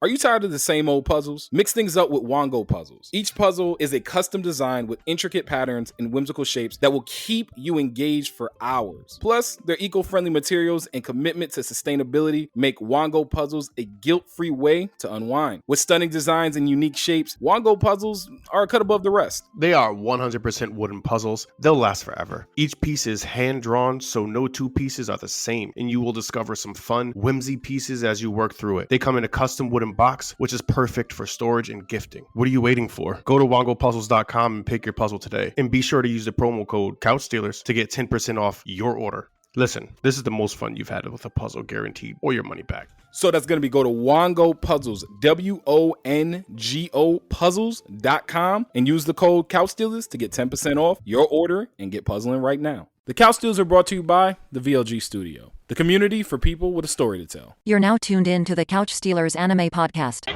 Are you tired of the same old puzzles? Mix things up with Wongo puzzles. Each puzzle is a custom design with intricate patterns and whimsical shapes that will keep you engaged for hours. Plus, their eco-friendly materials and commitment to sustainability make Wongo puzzles a guilt-free way to unwind. With stunning designs and unique shapes, Wongo puzzles are a cut above the rest. They are 100% wooden puzzles. They'll last forever. Each piece is hand-drawn, so no two pieces are the same, and you will discover some fun, whimsy pieces as you work through it. They come in a custom wooden box, which is perfect for storage and gifting. What are you waiting for? Go to wongopuzzles.com and pick your puzzle today. And be sure to use the promo code CouchStealers to get 10% off your order. Listen, this is the most fun you've had with a puzzle, guaranteed, or your money back. So that's going to be go to Wongo Puzzles, WONGO puzzles.com, and use the code CouchStealers to get 10% off your order and get puzzling right now. The Couch Stealers are brought to you by the VLG Studio, the community for people with a story to tell. You're now tuned in to the Couch Stealers Anime Podcast.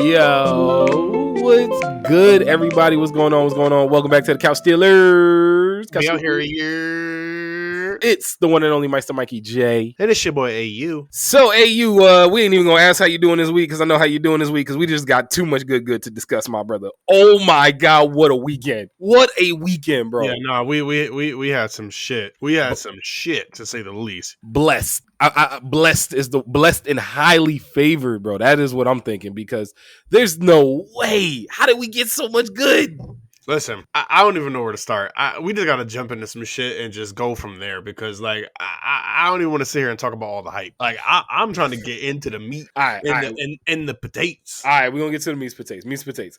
Yo, what's good, everybody? What's going on? What's going on? Welcome back to the Couch Stealers. Be out here. It's the one and only Meister Mikey J. And it's your boy AU. So AU, we ain't even gonna ask how you doing this week because I know how you doing this week because we just got too much good to discuss, my brother. Oh my God, what a weekend! What a weekend, bro. Yeah, no, we had some shit. We had some shit, to say the least. Blessed. Blessed is the blessed and highly favored, bro. That is what I'm thinking because there's no way. How did we get so much good? Listen, I don't even know where to start. We just gotta jump into some shit and just go from there because, like, I don't even want to sit here and talk about all the hype. Like, I'm trying to get into the meat and the potatoes. All right, we're gonna get to the meat potatoes.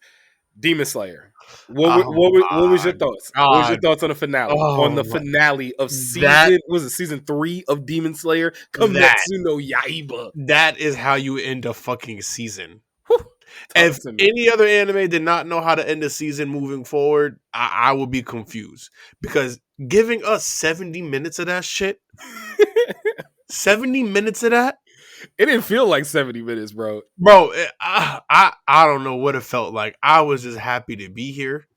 Demon Slayer. What was your thoughts? God. What was your thoughts on the finale? Finale of season 3 of Demon Slayer? Kimetsu no Yaiba. That is how you end a fucking season. If any other anime did not know how to end a season moving forward, I would be confused. Because giving us 70 minutes of that shit, 70 minutes of that? It didn't feel like 70 minutes, bro. Bro, I don't know what it felt like. I was just happy to be here.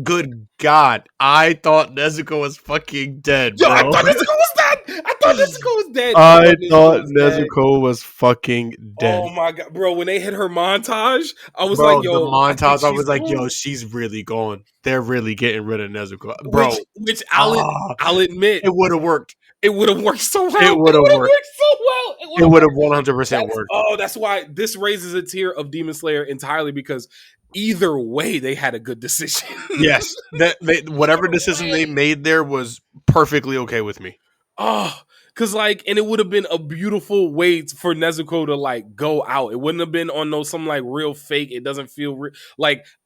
Good God. I thought Nezuko was fucking dead, bro. Yo, I thought Nezuko was dead. I thought Nezuko was fucking dead. Oh my God, bro! When they hit her montage, I was bro, like, "Yo!" The montage, I was like, "Yo, she's really gone. They're really getting rid of Nezuko, bro." Which I'll admit, it would have worked. It would have worked so well. It would have worked so well. It would have 100% worked. Oh, that's why this raises a tier of Demon Slayer entirely because either way, they had a good decision. Yes, whatever decision they made there was perfectly okay with me. Oh, because and it would have been a beautiful way for Nezuko to go out. It wouldn't have been on some real fake. It doesn't feel real.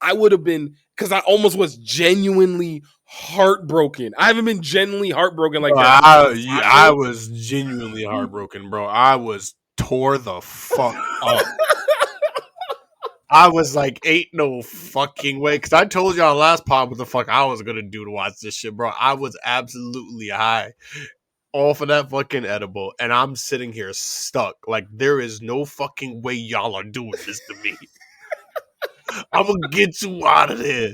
I would have been, because I almost was genuinely heartbroken. I haven't been genuinely heartbroken like that. I was genuinely heartbroken, bro. I was tore the fuck up. I was like, ain't no fucking way. Because I told y'all last pod what the fuck I was going to do to watch this shit, bro. I was absolutely high off of that fucking edible. And I'm sitting here stuck. Like, there is no fucking way y'all are doing this to me. I'm going to get you out of there.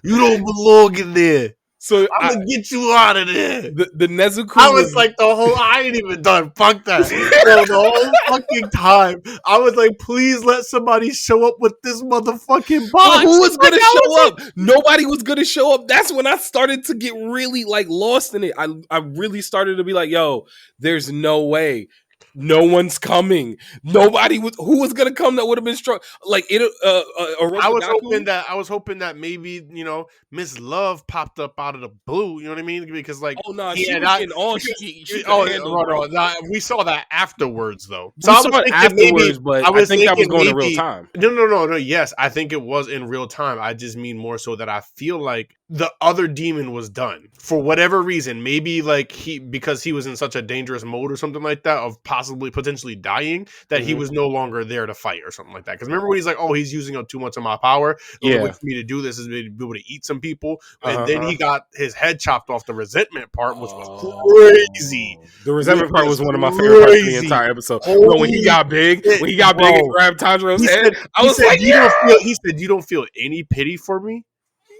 You don't belong in there. So I'm going to get you out of there. The Nezuko. I was like, I ain't even done. Fuck that. Bro, the whole fucking time. I was like, please let somebody show up with this motherfucking box. Who was going to show up? Nobody was going to show up. That's when I started to get really lost in it. I really started to be like, yo, there's no way. No one's coming. Nobody was. Who was gonna come? That would have been strong. I was hoping that maybe Miss Love popped up out of the blue. You know what I mean? Because we saw that afterwards though. So I think that was going in real time. No. Yes, I think it was in real time. I just mean more so that I feel like the other demon was done for whatever reason. Maybe like because he was in such a dangerous mode or something like that of possibly potentially dying that he was no longer there to fight or something like that. Because remember when he's like, oh, he's using up too much of my power. The only way for me to do this is to be able to eat some people. And then he got his head chopped off. The resentment part, which was crazy. The resentment part was one of my favorite parts of the entire episode. Bro, when he got big, and grabbed Tanjiro's head, I was like, he said, you don't feel any pity for me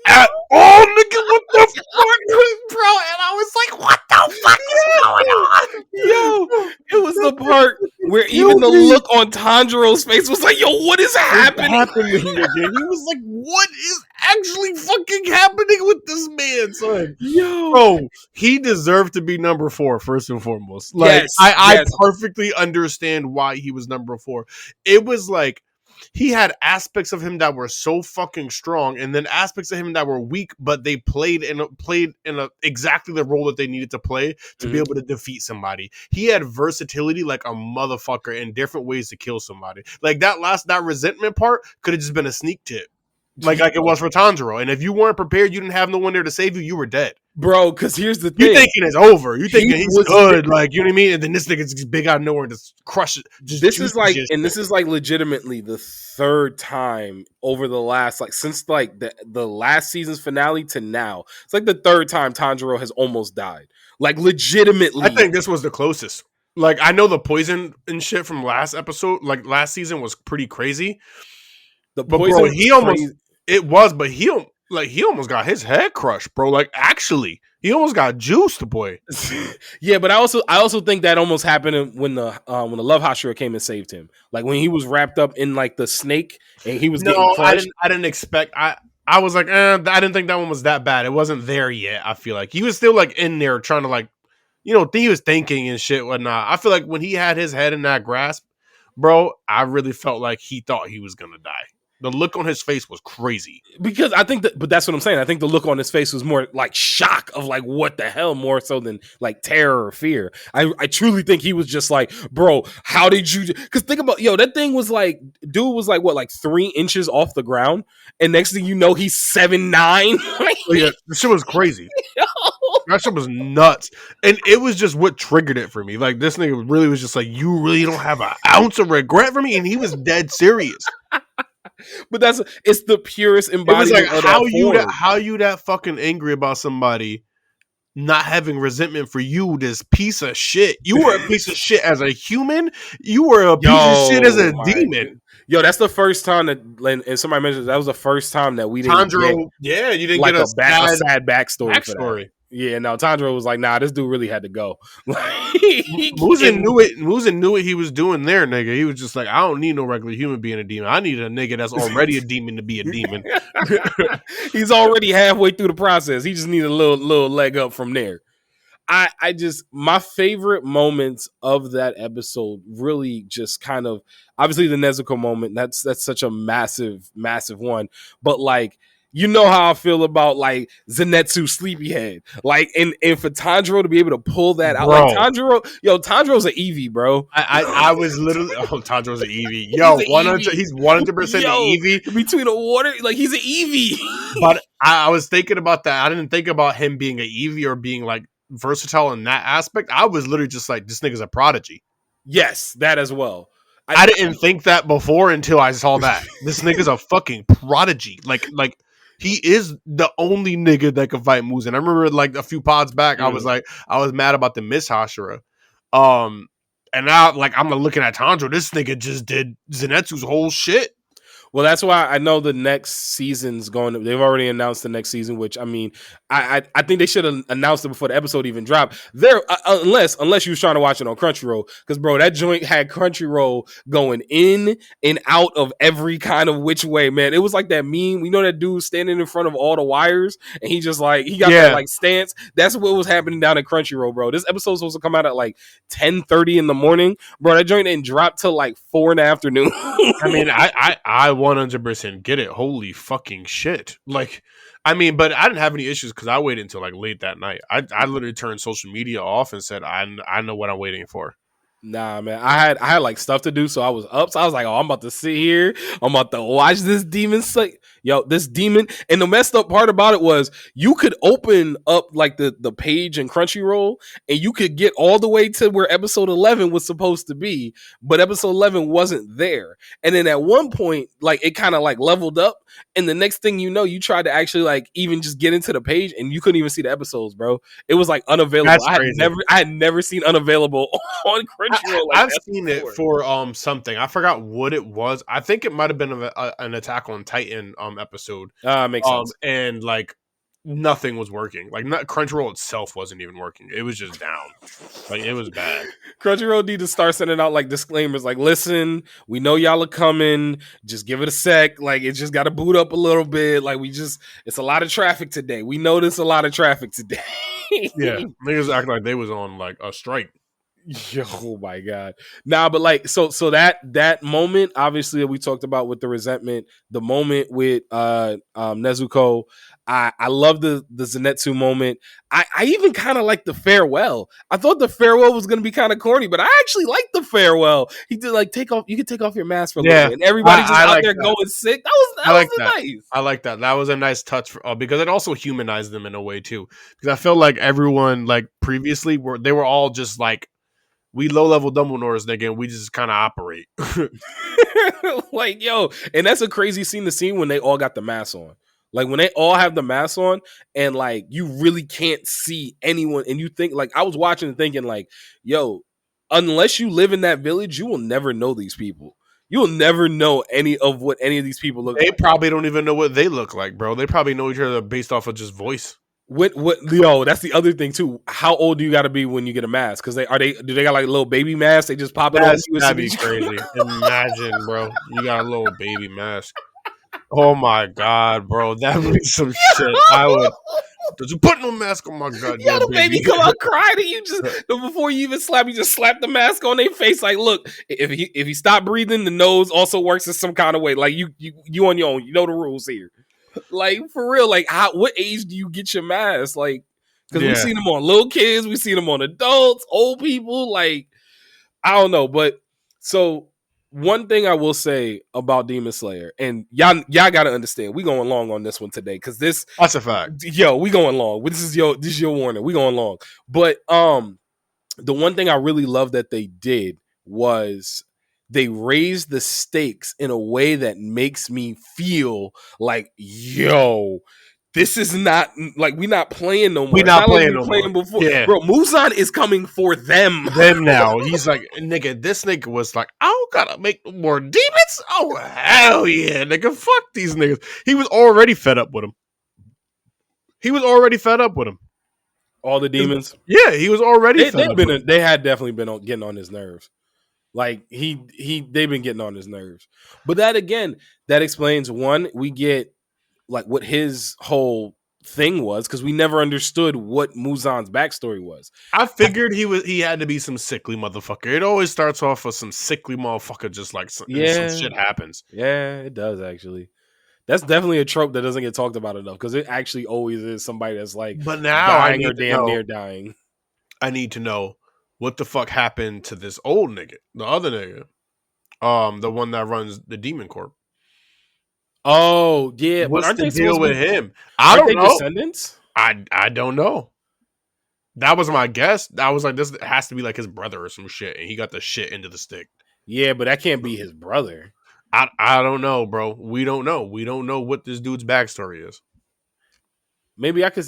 at all, nigga. What the fuck, bro? And I was like, what the fuck is going on? Yo, it was the part where even the look on Tanjiro's face was like, yo, what is happening? He was like, what is actually fucking happening with this man, son? Yo, bro, he deserved to be number 4 first and foremost. Like, I perfectly understand why he was number 4. It was like he had aspects of him that were so fucking strong, and then aspects of him that were weak, but they played in exactly the role that they needed to play to be able to defeat somebody. He had versatility like a motherfucker in different ways to kill somebody. Like that resentment part could have just been a sneak tip. Like it was for Tanjiro. And if you weren't prepared, you didn't have no one there to save you, you were dead. Bro, because here's the thing. You thinking it's over. You thinking he's good. Like, you know what I mean? And then this nigga's just big out of nowhere and just crush it. This is like legitimately the third time over the last, like, since like the last season's finale to now. It's like the third time Tanjiro has almost died. Like, legitimately. I think this was the closest. Like, I know the poison and shit from last episode, like last season was pretty crazy. But bro, he almost... It was, but he almost got his head crushed, bro. Like, actually, he almost got juiced, boy. Yeah, but I also think that almost happened when the Love Hashira came and saved him. Like when he was wrapped up in like the snake and he was getting crushed. I didn't expect. I was like, I didn't think that one was that bad. It wasn't there yet. I feel like he was still like in there trying to like, you know, he was thinking and shit whatnot. I feel like when he had his head in that grasp, bro, I really felt like he thought he was gonna die. The look on his face was crazy. Because I think but that's what I'm saying. I think the look on his face was more like shock of like, what the hell, more so than like terror or fear. I truly think he was just like, bro, how did you, because think about, that thing was like, dude was like, what, like 3 inches off the ground? And next thing you know, he's 7'9". Yeah, the shit was crazy. That shit was nuts. And it was just what triggered it for me. Like, this nigga really was just like, you really don't have an ounce of regret for me? And he was dead serious. But it's the purest embodiment. It was like, how you that fucking angry about somebody not having resentment for you, this piece of shit. You were a piece of shit as a human. You were a piece of shit as a demon. Yo, that's the first time that, and somebody mentioned that was the first time that we didn't Tanjiro, you didn't like get a sad backstory. For that. Yeah, no, Tanjiro was like, nah, this dude really had to go. Muzan knew it. Muzan knew what he was doing there, nigga. He was just like, I don't need no regular human being a demon. I need a nigga that's already a demon to be a demon. He's already halfway through the process. He just needs a little leg up from there. I just, my favorite moments of that episode really just kind of, obviously the Nezuko moment, that's such a massive one. But like, you know how I feel about like Zenitsu Sleepyhead. Like, and for Tanjiro to be able to pull that out, like Tanjiro's an Eevee, bro. I was literally, Tanjiro's an Eevee. Yo, he's 100% an Eevee. Between the water, like he's an Eevee. But I was thinking about that. I didn't think about him being an Eevee or being like versatile in that aspect. I was literally just like, this nigga's a prodigy. Yes, that as well. I didn't think that before until I saw that. This nigga's a fucking prodigy. Like he is the only nigga that can fight Muzan. I remember like a few pods back, I was mad about the Miss Hashira. And now like I'm looking at Tanjiro, this nigga just did Zenitsu's whole shit. Well, that's why I know the next season's going. They've already announced the next season, which I mean, I think they should have announced it before the episode even dropped. There, unless you was trying to watch it on Crunchyroll, because bro, that joint had Crunchyroll going in and out of every kind of which way, man. It was like that meme. We know that dude standing in front of all the wires, and he just like he got that like stance. That's what was happening down at Crunchyroll, bro. This episode was supposed to come out at like 10:30 in the morning, bro. That joint didn't drop till like 4 in the afternoon. I mean, I 100% get it. Holy fucking shit. Like, I mean, but I didn't have any issues because I waited until like late that night. I literally turned social media off and said, I know what I'm waiting for. Nah, man. I had like stuff to do, so I was up. So I was like, "Oh, I'm about to sit here. I'm about to watch this demon slay." Yo, this demon. And the messed up part about it was you could open up like the page in Crunchyroll, and you could get all the way to where episode 11 was supposed to be, but episode 11 wasn't there. And then at one point, like it kind of like leveled up, and the next thing you know, you tried to actually like even just get into the page, and you couldn't even see the episodes, bro. It was like unavailable. That's crazy. I had never seen unavailable on Crunchyroll. Like I've that seen before. it for something. I forgot what it was. I think it might have been an Attack on Titan episode. Makes sense. And like nothing was working. Like Crunchyroll itself wasn't even working. It was just down. Like it was bad. Crunchyroll need to start sending out like disclaimers, like, "Listen, we know y'all are coming. Just give it a sec. Like, it just got to boot up a little bit. Like, it's a lot of traffic today. We notice a lot of traffic today." Yeah, niggas act like they was on like a strike. Yo, oh my god. Nah, but like so that moment, obviously, that we talked about with the resentment, the moment with Nezuko. I love the Zenitsu moment. I even kind of like the farewell. I thought the farewell was gonna be kind of corny, but I actually like the farewell. He did like you can take off your mask for a little bit, and everybody just out like there that. going sick. That was nice. I like that. That was a nice touch because it also humanized them in a way too. Because I feel like everyone like previously they were all just like, we low level Dumbledores, nigga, and we just kind of operate. Like, yo, and that's a crazy scene to see when they all got the mask on. Like when they all have the mask on, and like you really can't see anyone, and you think like I was watching and thinking like, yo, unless you live in that village, you will never know these people. You will never know any of what any of these people look They like. probably don't even know what they look like, bro. They probably know each other based off of just voice. What yo, that's the other thing too. How old do you got to be when you get a mask? Because do they got like little baby masks? They just pop it on you. That'd be crazy. Imagine, bro, you got a little baby mask. Oh my god, bro, that was some shit. I would. Did you put no mask on my goddamn Yo, the baby baby? come out crying, and you just before you even slap, you just slap the mask on their face. Like, look, if he stop breathing, the nose also works in some kind of way. Like you on your own, you know the rules here. Like for real, like what age do you get your mask? Like, because we've seen them on little kids, we've seen them on adults, old people. Like, I don't know, but so one thing I will say about Demon Slayer, and y'all got to understand, we going long on this one today because that's a fact. Yo, we going long. This is your warning. We going long. But the one thing I really love that they did was they raised the stakes in a way that makes me feel like, yo, this is not like we're not playing no more. We're not playing no more. Before. Yeah. Bro, Muzan is coming for them. Them now. He's like, nigga, this nigga was like, I don't gotta make more demons. Oh, hell yeah, nigga. Fuck these niggas. He was already fed up with him. All the demons? Yeah, he was already fed up. They had definitely been getting on his nerves. Like they've been getting on his nerves. But that again, that explains one, we get like what his whole thing was, because we never understood what Muzan's backstory was. I figured he had to be some sickly motherfucker. It always starts off with some sickly motherfucker, just like some shit happens. Yeah, it does actually. That's definitely a trope that doesn't get talked about enough, because it actually always is somebody that's like, but now dying or damn near dying. I need to know what the fuck happened to this old nigga, the other nigga, the one that runs the Demon Corp. Oh yeah, what's but aren't the they deal with him? I don't know. Descendants? I don't know. That was my guess. I was like, this has to be like his brother or some shit, and he got the shit into the stick. Yeah, but that can't be his brother. I don't know, bro. We don't know. We don't know what this dude's backstory is. Maybe I could,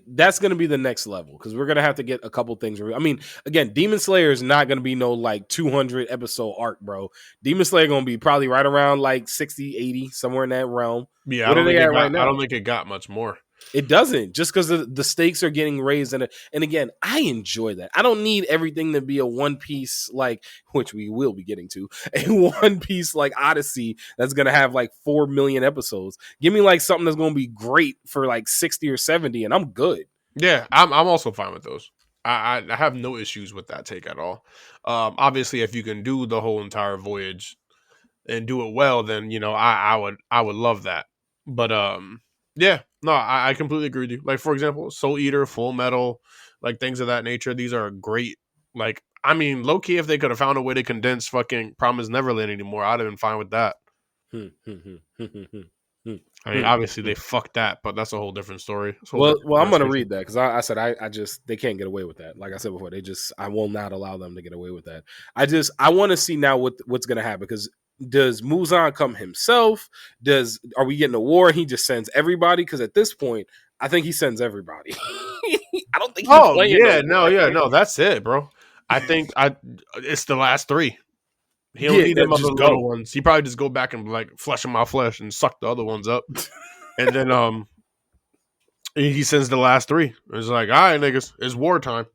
that's going to be the next level, because we're going to have to get a couple things. I mean, again, Demon Slayer is not going to be no like 200 episode arc, bro. Demon Slayer going to be probably right around like 60, 80, somewhere in that realm. Yeah, what are they at right now? I don't think it got much more. It doesn't, just because the stakes are getting raised. And again, I enjoy that. I don't need everything to be a One Piece, like, which we will be getting to, a One Piece like Odyssey that's going to have like 4 million episodes. Give me like something that's going to be great for like 60 or 70 and I'm good. Yeah, I'm also fine with those. I have no issues with that take at all. Obviously, if you can do the whole entire voyage and do it well, then, you know, I would love that. But yeah, no, I completely agree with you. Like, for example, Soul Eater, Full Metal, like things of that nature. These are great. Like, I mean, low key, if they could have found a way to condense fucking Promise Neverland anymore, I'd have been fine with that. I mean, obviously they fucked that, but that's a whole different story. Well, I'm gonna read that because I said I just they can't get away with that. Like I said before, I will not allow them to get away with that. I want to see now what's gonna happen because does Muzan come himself? Are we getting a war? He just sends everybody because at this point, I think he sends everybody. I don't think. No, that's it, bro. I think it's the last three. He don't need them other little ones. He probably just go back and like flesh them out flesh and suck the other ones up. And then he sends the last three. It's like, all right, niggas, it's wartime.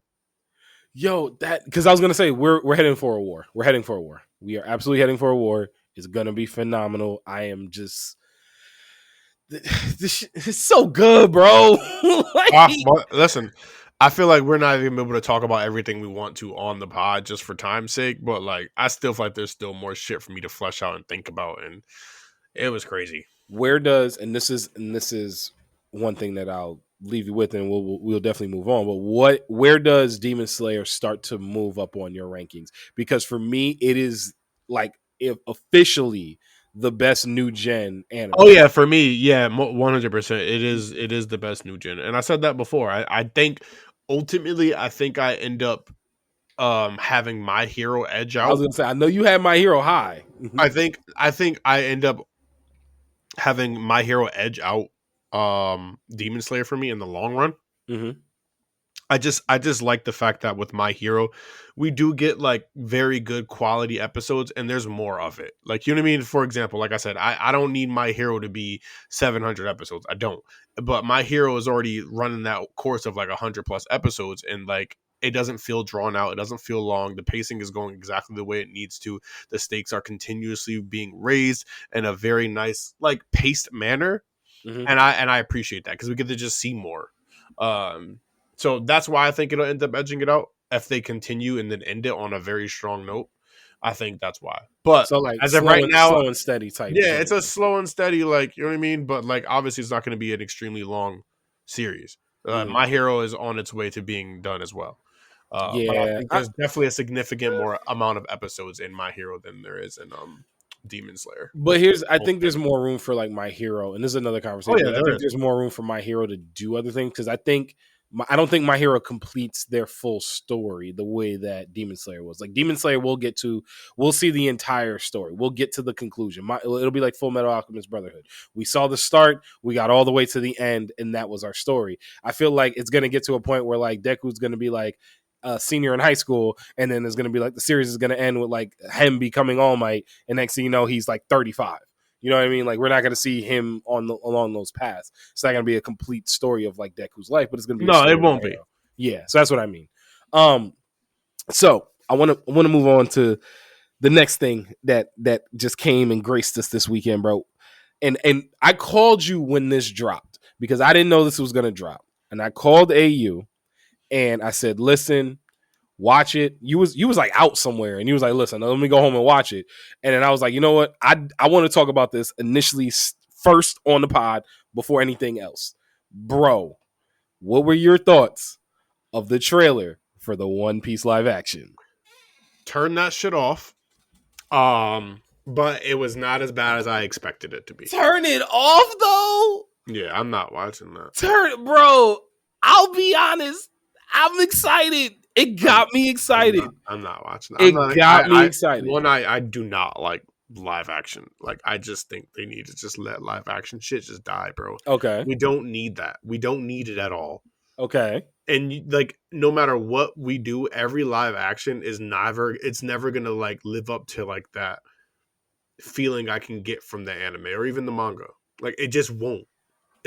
Yo, that because I was gonna say we're heading for a war. We're heading for a war. We are absolutely heading for a war. It's gonna be phenomenal. I am just this it's so good, bro. Listen, I feel like we're not even able to talk about everything we want to on the pod just for time's sake, but like I still feel like there's still more shit for me to flesh out and think about, and it was crazy. This is one thing that I'll leave you with, and we'll definitely move on. But where does Demon Slayer start to move up on your rankings? Because for me, it is like officially the best new gen anime. Oh yeah, for me, yeah, 100%. It is the best new gen, and I said that before. I think ultimately, I think I end up having My Hero edge out. I was gonna say, I know you had My Hero high. I think I end up having My Hero edge out Demon Slayer for me in the long run. Mm-hmm. I just like the fact that with My Hero, we do get like very good quality episodes, and there's more of it. Like, you know what I mean? For example, like I said, I don't need My Hero to be 700 episodes. I don't. But My Hero is already running that course of like 100+ episodes, and like it doesn't feel drawn out. It doesn't feel long. The pacing is going exactly the way it needs to. The stakes are continuously being raised in a very nice, like, paced manner. Mm-hmm. And I appreciate that because we get to just see more. So that's why I think it'll end up edging it out if they continue and then end it on a very strong note. I think that's why. But so like as of right now, slow and steady type. Yeah, it's a slow and steady, like, you know what I mean? But like obviously it's not going to be an extremely long series. My Hero is on its way to being done as well. But I think there's definitely a significant more amount of episodes in My Hero than there is in Demon Slayer. But I think there's more room for like My Hero, and this is another conversation. I think there's more room for My Hero to do other things because I don't think My Hero completes their full story the way that Demon Slayer was. Like Demon Slayer, we'll see the entire story. We'll get to the conclusion. It'll be like Full Metal Alchemist Brotherhood. We saw the start, we got all the way to the end, and that was our story. I feel like it's going to get to a point where like Deku's going to be like a senior in high school, and then it's going to be like the series is going to end with like him becoming All Might, and next thing you know, he's like 35. You know what I mean? Like, we're not going to see him along those paths. It's not going to be a complete story of like Deku's life, but it's going to be it won't be. Yeah, so that's what I mean. So I want to move on to the next thing that just came and graced us this weekend, bro. And I called you when this dropped because I didn't know this was going to drop, and I called AU and I said, "Listen, watch it." You was like out somewhere, and you was like, "Listen, let me go home and watch it." And then I was like, you know what? I want to talk about this initially first on the pod before anything else, bro. What were your thoughts of the trailer for the One Piece live action? Turn that shit off. But it was not as bad as I expected it to be. Turn it off though. Yeah, I'm not watching that. Bro. I'll be honest. I'm excited. It got me excited. I'm not watching that. It got me excited. I do not like live action. Like, I just think they need to just let live action shit just die, bro. Okay. We don't need that. We don't need it at all. Okay. And like, no matter what we do, every live action it's never gonna like live up to like that feeling I can get from the anime or even the manga. Like, it just won't.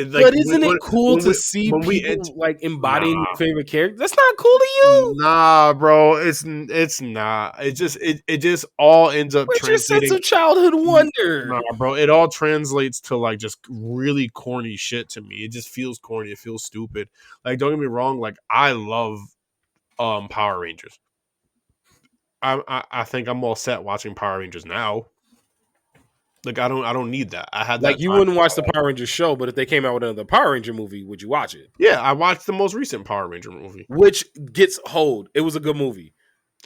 Like, but isn't it cool to see people like embodying your favorite character? That's not cool to you. Nah, bro, it's not. It just all ends up. Where's your sense of childhood wonder? Nah, bro, it all translates to like just really corny shit to me. It just feels corny. It feels stupid. Like, don't get me wrong. Like, I love Power Rangers. I think I'm all set watching Power Rangers now. Like, I don't need that. I had that. Like, you wouldn't watch the Power Rangers show, but if they came out with another Power Ranger movie, would you watch it? Yeah, I watched the most recent Power Ranger movie, which gets hold. It was a good movie.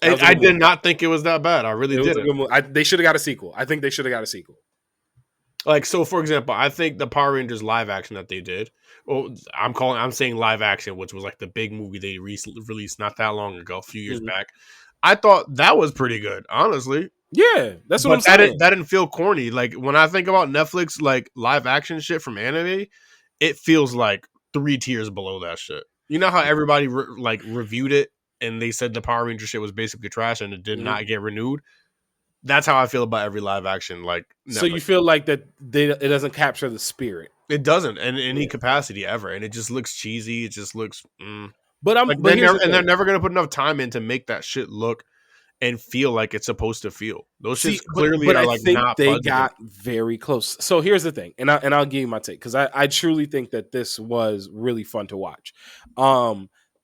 That was a I good did movie. not think it was that bad. I really It was a didn't. good movie. They should have got a sequel. I think they should have got a sequel. Like, so for example, I think the Power Rangers live action that they did, I'm saying live action, which was like the big movie they recently released not that long ago, a few years Mhm. back. I thought that was pretty good, honestly. Yeah, that's what I'm But saying. that didn't feel corny. Like when I think about Netflix, like live action shit from anime, it feels like 3 tiers below that shit. You know how everybody reviewed it and they said the Power Ranger shit was basically trash and it did Mhm. not get renewed. That's how I feel about every live action. Like So you Netflix. feel like that it doesn't capture the spirit. It doesn't in any capacity ever, and it just looks cheesy. It just looks But they're never gonna put enough time in to make that shit look and feel like it's supposed to feel. Those shits clearly but are I like think not. they budgeted. got very close. So here's the thing, and I'll give you my take because I truly think that this was really fun to watch.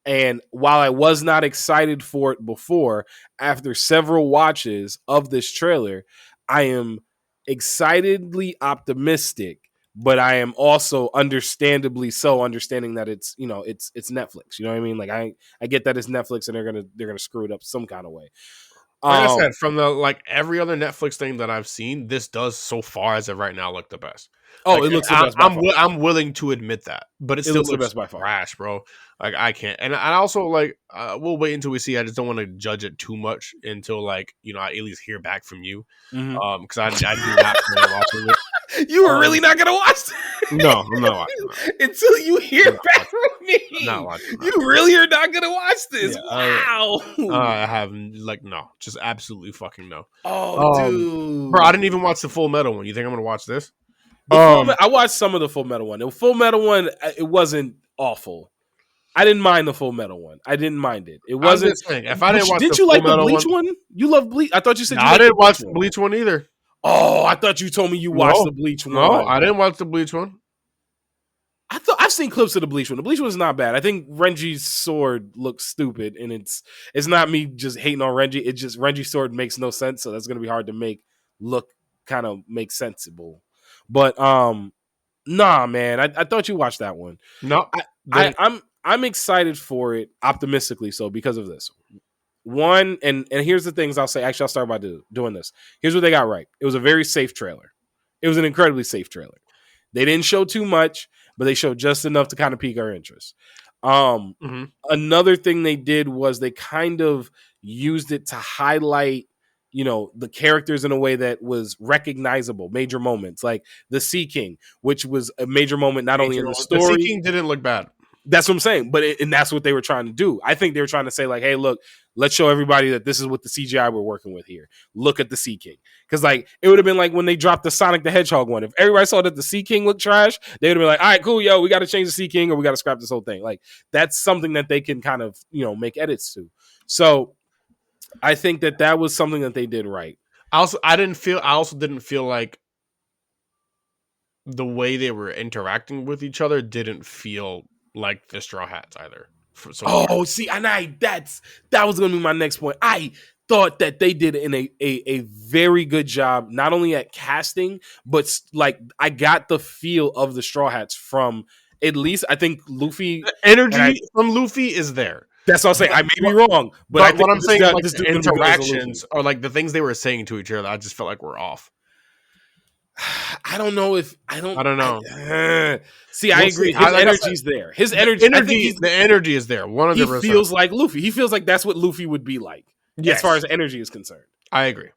And while I was not excited for it before, after several watches of this trailer, I am excitedly optimistic. But I am also understandably so understanding that it's it's Netflix. You know what I mean? Like I get that it's Netflix and they're gonna screw it up some kind of way. Like I said, from the every other Netflix thing that I've seen, this does so far as of right now look the best. Oh, it looks the best by far. I'm willing to admit that, but it still looks looks the best by far. trash, bro. Like I can't, and I also we'll wait until we see. I just don't want to judge it too much until I at least hear back from you, because I do not plan on watching it. You were really not gonna watch No, I'm not watching that. until you hear back from me. I'm not watching that. You really are not gonna watch this. Yeah, wow. I have no, just absolutely fucking no. Dude, Bro, I didn't even watch the Full Metal one. You think I'm gonna watch this? I watched some of the Full Metal one. The Full Metal one, it wasn't awful. I didn't mind the Full Metal one. I didn't mind it. It wasn't. If I didn't watch, did the you like Full the Metal Bleach one? You love Bleach. I thought you said you I liked didn't the watch the one. Bleach one either. Oh, I thought you told me you watched the Bleach one. No, I didn't watch the Bleach one. I've seen clips of the Bleach one. The Bleach one's not bad. I think Renji's sword looks stupid, and it's not me just hating on Renji. It's just Renji's sword makes no sense, so that's gonna be hard to make sensible. But nah, man, I thought you watched that one. No, I'm excited for it, optimistically so, because of this. One, and here's the things I'll say. Actually, I'll start by doing this. Here's what they got right. It was a very safe trailer. It was an incredibly safe trailer. They didn't show too much, but they showed just enough to kind of pique our interest. Another thing they did was they kind of used it to highlight, the characters in a way that was recognizable, major moments, like the Sea King, which was a major moment not only in the story. The Sea King didn't look bad. That's what I'm saying, and that's what they were trying to do. I think they were trying to say, like, hey, look, let's show everybody that this is what the CGI we're working with here. Look at the Sea King. Because, it would have been like when they dropped the Sonic the Hedgehog one. If everybody saw that the Sea King looked trash, they would have been like, all right, cool, yo, we got to change the Sea King or we got to scrap this whole thing. Like, that's something that they can kind of, make edits to. So, I think that was something that they did right. I also didn't feel like the way they were interacting with each other didn't feel like the Straw Hats either. See, and that was going to be my next point. I thought that they did a very good job, not only at casting, but I got the feel of the Straw Hats from, at least I think Luffy. The energy from Luffy is there. That's what I'm saying. I may be wrong, but I think what I'm saying, this interactions or the things they were saying to each other, I just felt like were off. I don't know if I don't know. See, I agree. His energy's there. His energy, the energy is there. 100%. He feels like Luffy. He feels like that's what Luffy would be like, as far as energy is concerned. I agree.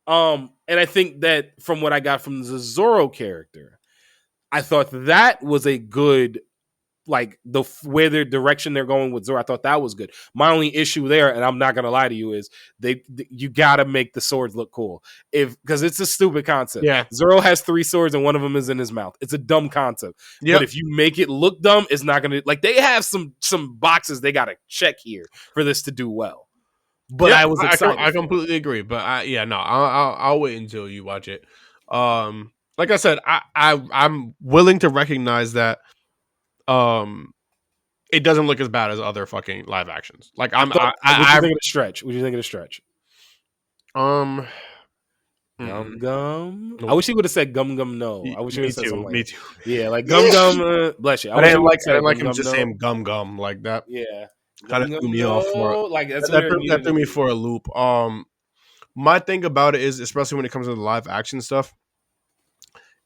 And I think that from what I got from the Zoro character, I thought that was a good, where their direction they're going with Zoro. I thought that was good. My only issue there, and I'm not gonna lie to you, is you gotta make the swords look cool, because it's a stupid concept. Yeah, Zoro has 3 swords and one of them is in his mouth. It's a dumb concept. Yep. But if you make it look dumb, it's not gonna they have some boxes they gotta check here for this to do well. But I was excited. I completely agree. But I'll wait until you watch it. Like I said, I'm willing to recognize that. It doesn't look as bad as other fucking live actions. What do you think of the stretch? What do you think of the stretch? Gum. I wish he would have said gum gum no. I wish he would have said something me too. Yeah, like gum gum. Bless you. I didn't like him just saying gum gum like that. Yeah, Kind of threw me off for it. Like that's That, what that threw me for a loop. My thing about it is, especially when it comes to the live action stuff,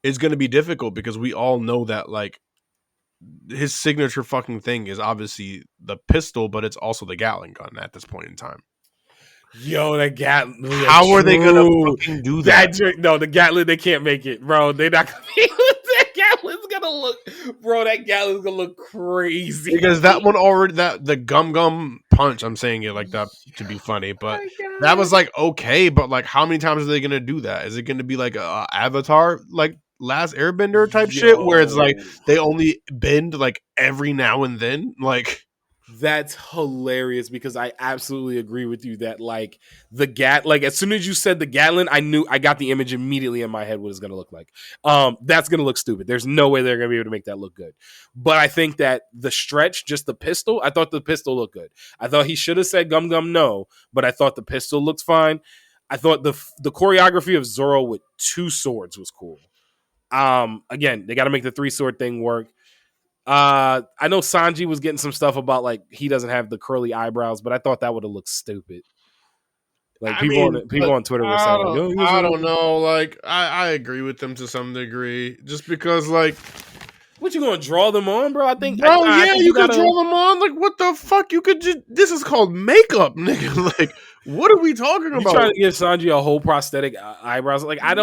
it's going to be difficult because we all know that like his signature fucking thing is obviously the pistol, but it's also the Gatling gun at this point in time. Yo, that Gatling. How are they gonna fucking do that? No, the Gatling, they can't make it, bro. They're not gonna be that Gatling's gonna look, bro. That Gatling's gonna look crazy Because that one already, the gum punch. I'm saying it like that to be funny, but that was like okay. But like, how many times are they gonna do that? Is it gonna be like a Avatar, like Last Airbender type shit, where it's like they only bend like every now and then, like? That's hilarious because I absolutely agree with you that like like as soon as you said the Gatling, I got the image immediately in my head what it's gonna look like. That's gonna look stupid. There's no way they're gonna be able to make that look good. But I think that the stretch, just the pistol, I thought the pistol looked good. I thought he should have said gum no, but I thought the pistol looked fine. I thought the choreography of Zoro with 2 swords was cool. Again, they got to make the 3 sword thing work. I know Sanji was getting some stuff about like he doesn't have the curly eyebrows, but I thought that would have looked stupid. Like people on Twitter were saying, I don't know. Like I agree with them to some degree, just because like, what you gonna draw them on, bro? I think, bro, I think you could draw them on. Like what the fuck? You could just. This is called makeup, nigga. Like what are we talking about? You trying to give Sanji a whole prosthetic eyebrows? Like I'm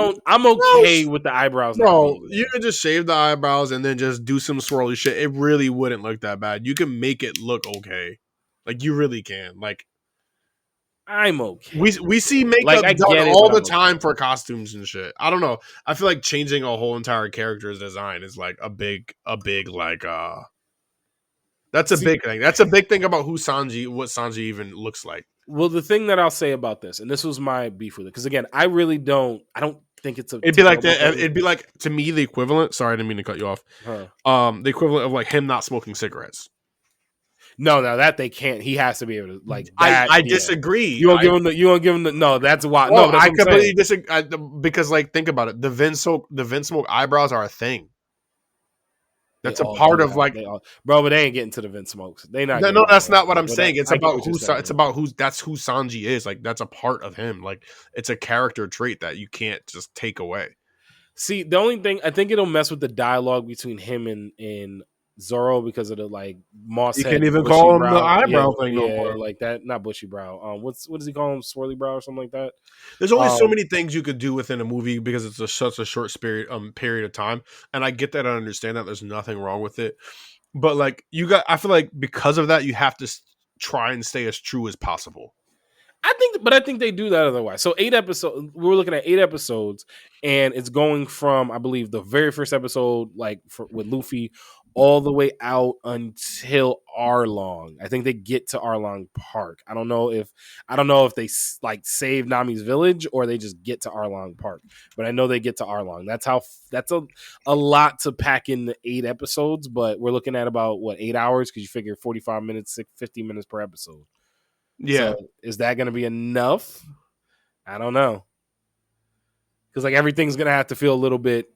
okay with the eyebrows. Bro, you can just shave the eyebrows and then just do some swirly shit. It really wouldn't look that bad. You can make it look okay. Like you really can. Like I'm okay. We see makeup like, done all the time for costumes and shit. I don't know. I feel like changing a whole entire character's design is like a big like that's a big thing. That's a big thing about what Sanji even looks like. Well, the thing that I'll say about this, and this was my beef with it, because again, I don't think it's a. It'd be like that. It'd be like, to me, the equivalent. Sorry, I didn't mean to cut you off. The equivalent of like him not smoking cigarettes. No, that they can't. He has to be able to like. I disagree. You won't give him the. You won't give him the. No, that's why. Well, no, I completely disagree because, like, think about it. The Vince Smoke eyebrows are a thing. That's a part of like, bro. But they ain't getting to the Vince Smokes. They not. No, that's not what I'm saying. It's about who. It's about that's who Sanji is. Like that's a part of him. Like it's a character trait that you can't just take away. See, the only thing I think it'll mess with the dialogue between him and Zoro because of the like moss. You can't even call him the eyebrow thing no more. Like that, not bushy brow. What does he call him? Swirly brow or something like that. There's only so many things you could do within a movie because it's such a short period of time, and I get that. I understand that. There's nothing wrong with it, but like I feel like because of that, you have to try and stay as true as possible. I think they do that otherwise. So 8 episodes. We were looking at 8 episodes, and it's going from I believe the very first episode, like with Luffy, all the way out until Arlong. I think they get to Arlong Park. I don't know if they like save Nami's village or they just get to Arlong Park. But I know they get to Arlong. That's a lot to pack in the 8 episodes. But we're looking at about 8 hours because you figure 45 minutes, 50 minutes per episode. Yeah, so is that going to be enough? I don't know. Because like everything's going to have to feel a little bit.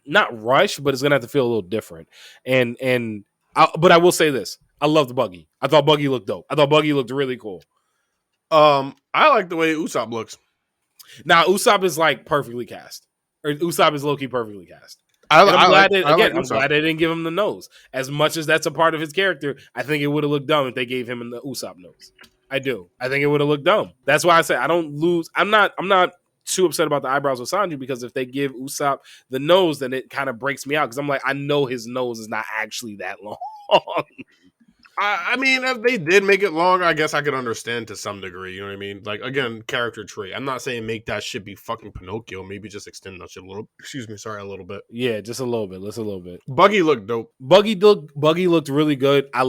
Not rushed, but it's gonna have to feel a little different. But I will say this: I loved Buggy. I thought Buggy looked dope. I thought Buggy looked really cool. I like the way Usopp looks. Now Usopp is like perfectly cast, or Usopp is low-key perfectly cast. I'm glad they didn't give him the nose. As much as that's a part of his character, I think it would have looked dumb if they gave him the Usopp nose. I do. I think it would have looked dumb. That's why I say I don't lose. I'm not too upset about the eyebrows of Sanji because if they give Usopp the nose, then it kind of breaks me out because I'm like, I know his nose is not actually that long. I mean, if they did make it long, I guess I could understand to some degree. You know what I mean? Like, again, character trait. I'm not saying make that shit be fucking Pinocchio. Maybe just extend that shit a little. Excuse me, sorry, a little bit. Yeah, just a little bit. Just a little bit. Buggy looked dope. Buggy looked really good. I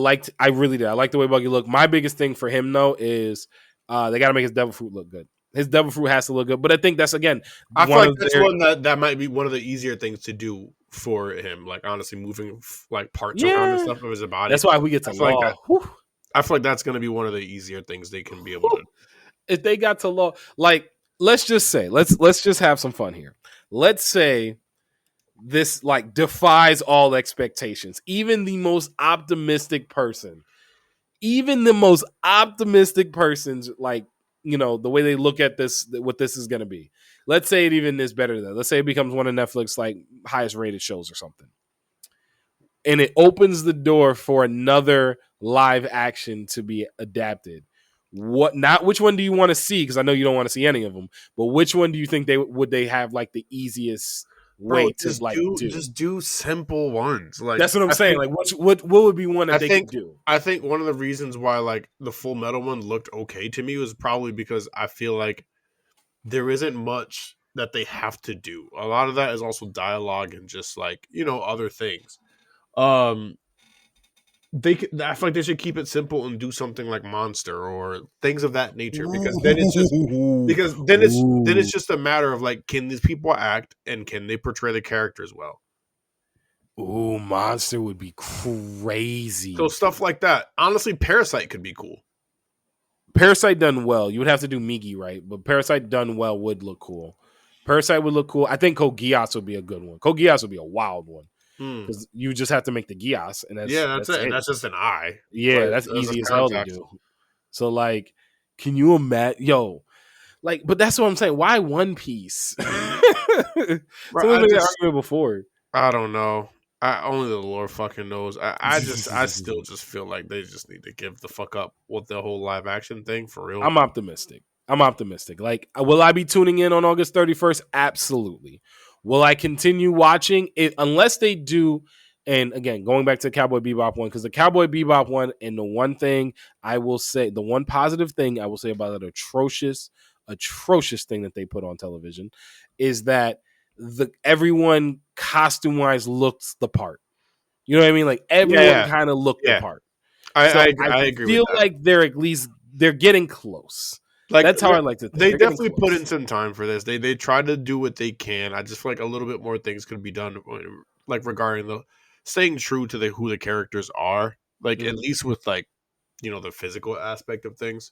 really did. I liked the way Buggy looked. My biggest thing for him though is they got to make his devil fruit look good. His devil fruit has to look good, but I think that's again. I feel like that's one that might be one of the easier things to do for him. Like honestly, moving like parts around and stuff of his body. That's why we get to law. Like I feel like that's going to be one of the easier things they can be able to. If they got to law, like let's just say, let's just have some fun here. Let's say this like defies all expectations. Even the most optimistic person even the most optimistic persons, like, you know, the way they look at this, what this is going to be. Let's say it even is better than that. Let's say it becomes one of Netflix like highest rated shows or something. And it opens the door for another live action to be adapted. What, not which one do you want to see? Because I know you don't want to see any of them, but which one do you think they have like the easiest way to like do? Just do simple ones. Like, that's what I'm saying. Like, what would be one that they could do? I think one of the reasons why like the Full Metal one looked okay to me was probably because I feel like there isn't much that they have to do. A lot of that is also dialogue and just like, you know, other things. I feel like they should keep it simple and do something like Monster or things of that nature, because then it's just a matter of like, can these people act and can they portray the characters well? Ooh, Monster would be crazy. So stuff like that. Honestly, Parasite could be cool. Parasite done well. You would have to do Migi right, but Parasite done well would look cool. Parasite would look cool. I think Code Geass would be a good one. Code Geass would be a wild one. Because you just have to make the Geass, and that's it. And that's just an eye. Yeah, like, that's easy as hell to do. So, like, can you imagine? Yo, like, but that's what I'm saying. Why One Piece? Someone made that argument before. I don't know. Only the Lord fucking knows. I still just feel like they just need to give the fuck up with the whole live action thing for real. I'm optimistic. Like, will I be tuning in on August 31st? Absolutely. Will I continue watching it unless they do? And again, going back to the Cowboy Bebop one, because the Cowboy Bebop one, and the one thing I will say, the one positive thing I will say about that atrocious thing that they put on television is that everyone costume wise looks the part. You know what I mean? Like everyone kind of looked the part. I agree. Feel like they're getting close. Like, that's how I like to think. They definitely put in some time for this. They try to do what they can. I just feel like a little bit more things could be done, like regarding the staying true to who the characters are, like at least with like, you know, the physical aspect of things.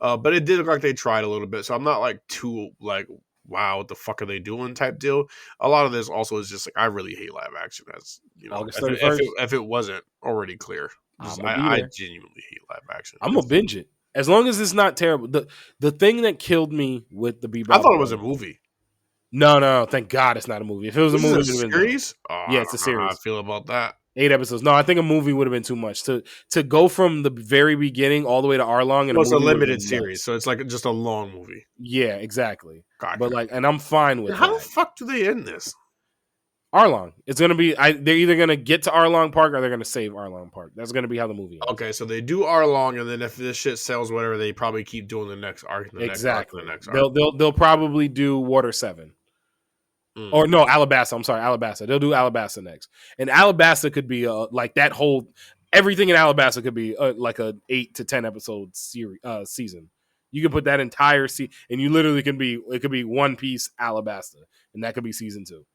But it did look like they tried a little bit, so I'm not like too like, wow, what the fuck are they doing type deal. A lot of this also is just like, I really hate live action, as you know, if it wasn't already clear. I genuinely hate live action. I'm gonna binge it. As long as it's not terrible. The thing that killed me with the Bebop, I thought it was a movie. No, thank God it's not a movie. If it was a movie, it would have been series. Yeah, it's a series. How I feel about that. 8 episodes. No, I think a movie would have been too much to go from the very beginning all the way to Arlong. And it's a limited series, so it's like just a long movie. Yeah, exactly. Gotcha. But like, and I'm fine with. How the fuck do they end this? Arlong. It's gonna be. They're either gonna get to Arlong Park or they're gonna save Arlong Park. That's gonna be how the movie ends. Okay, so they do Arlong, and then if this shit sells, whatever, they probably keep doing the next arc. Exactly. Next arc. They'll probably do Water 7. Or no, Alabasta. I'm sorry, Alabasta. They'll do Alabasta next, and Alabasta could be like that whole everything in Alabasta could be like a 8 to 10 episode season. You can put that entire and you literally it could be One Piece Alabasta, and that could be season 2.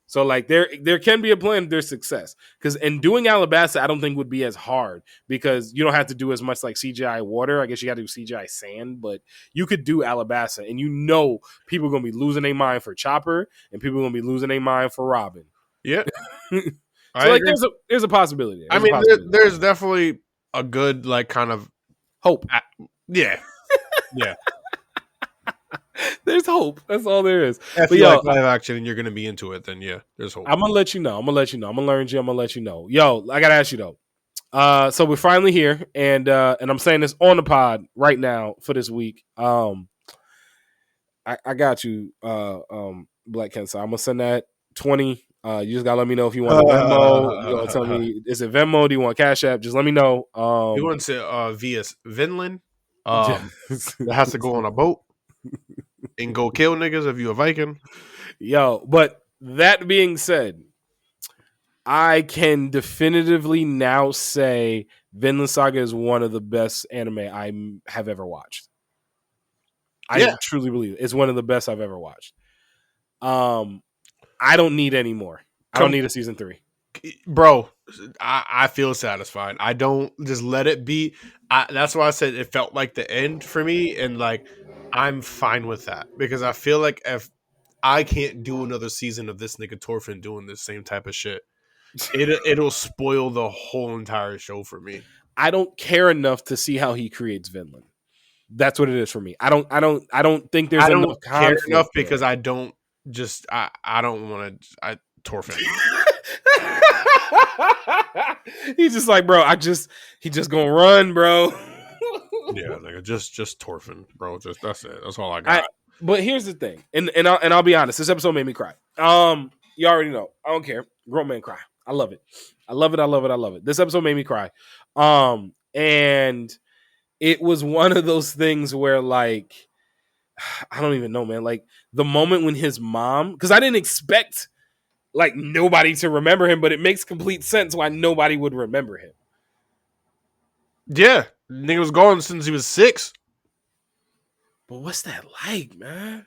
So like there can be a plan if there's success, because doing Alabasta I don't think would be as hard because you don't have to do as much like CGI water. I guess you got to do CGI sand, but you could do Alabasta, and you know people are gonna be losing their mind for Chopper, and people are gonna be losing their mind for Robin. Yeah, so like there's a possibility. There's definitely a good like kind of hope. Yeah. There's hope. That's all there is. If you like live action and you're going to be into it, then yeah, there's hope. I'm going to let you know. I'm going to learn you. I'm going to let you know. Yo, I got to ask you though. So we're finally here, and I'm saying this on the pod right now for this week. I got you, Black Kensa. I'm going to send that 20. You just got to let me know if you want Venmo. You gonna tell me, is it Venmo? Do you want Cash App? Just let me know. You want to via Vinland? It has to go on a boat. And go kill niggas if you a Viking. Yo, but that being said, I can definitively now say Vinland Saga is one of the best anime I have ever watched. I truly believe it's one of the best I've ever watched. I don't need any more. I don't need a season 3. Bro, I feel satisfied. I don't just let it be. That's why I said it felt like the end for me, and like I'm fine with that because I feel like if I can't do another season of this nigga Thorfinn doing the same type of shit, it'll spoil the whole entire show for me. I don't care enough to see how he creates Vinland. That's what it is for me. I don't think there's enough care conflict enough there. because I don't want to Torfin. He's just like, bro, he just gonna run, bro. Yeah, nigga, just Torfin, bro. Just that's it. That's all I got. But here's the thing, and I'll be honest, this episode made me cry. You already know. I don't care. Grown man cry. I love it. I love it. I love it. I love it. This episode made me cry. And it was one of those things where, like, I don't even know, man. Like, the moment when his mom, because I didn't expect like nobody to remember him, but it makes complete sense why nobody would remember him. Yeah, nigga was gone since he was 6. But what's that like, man?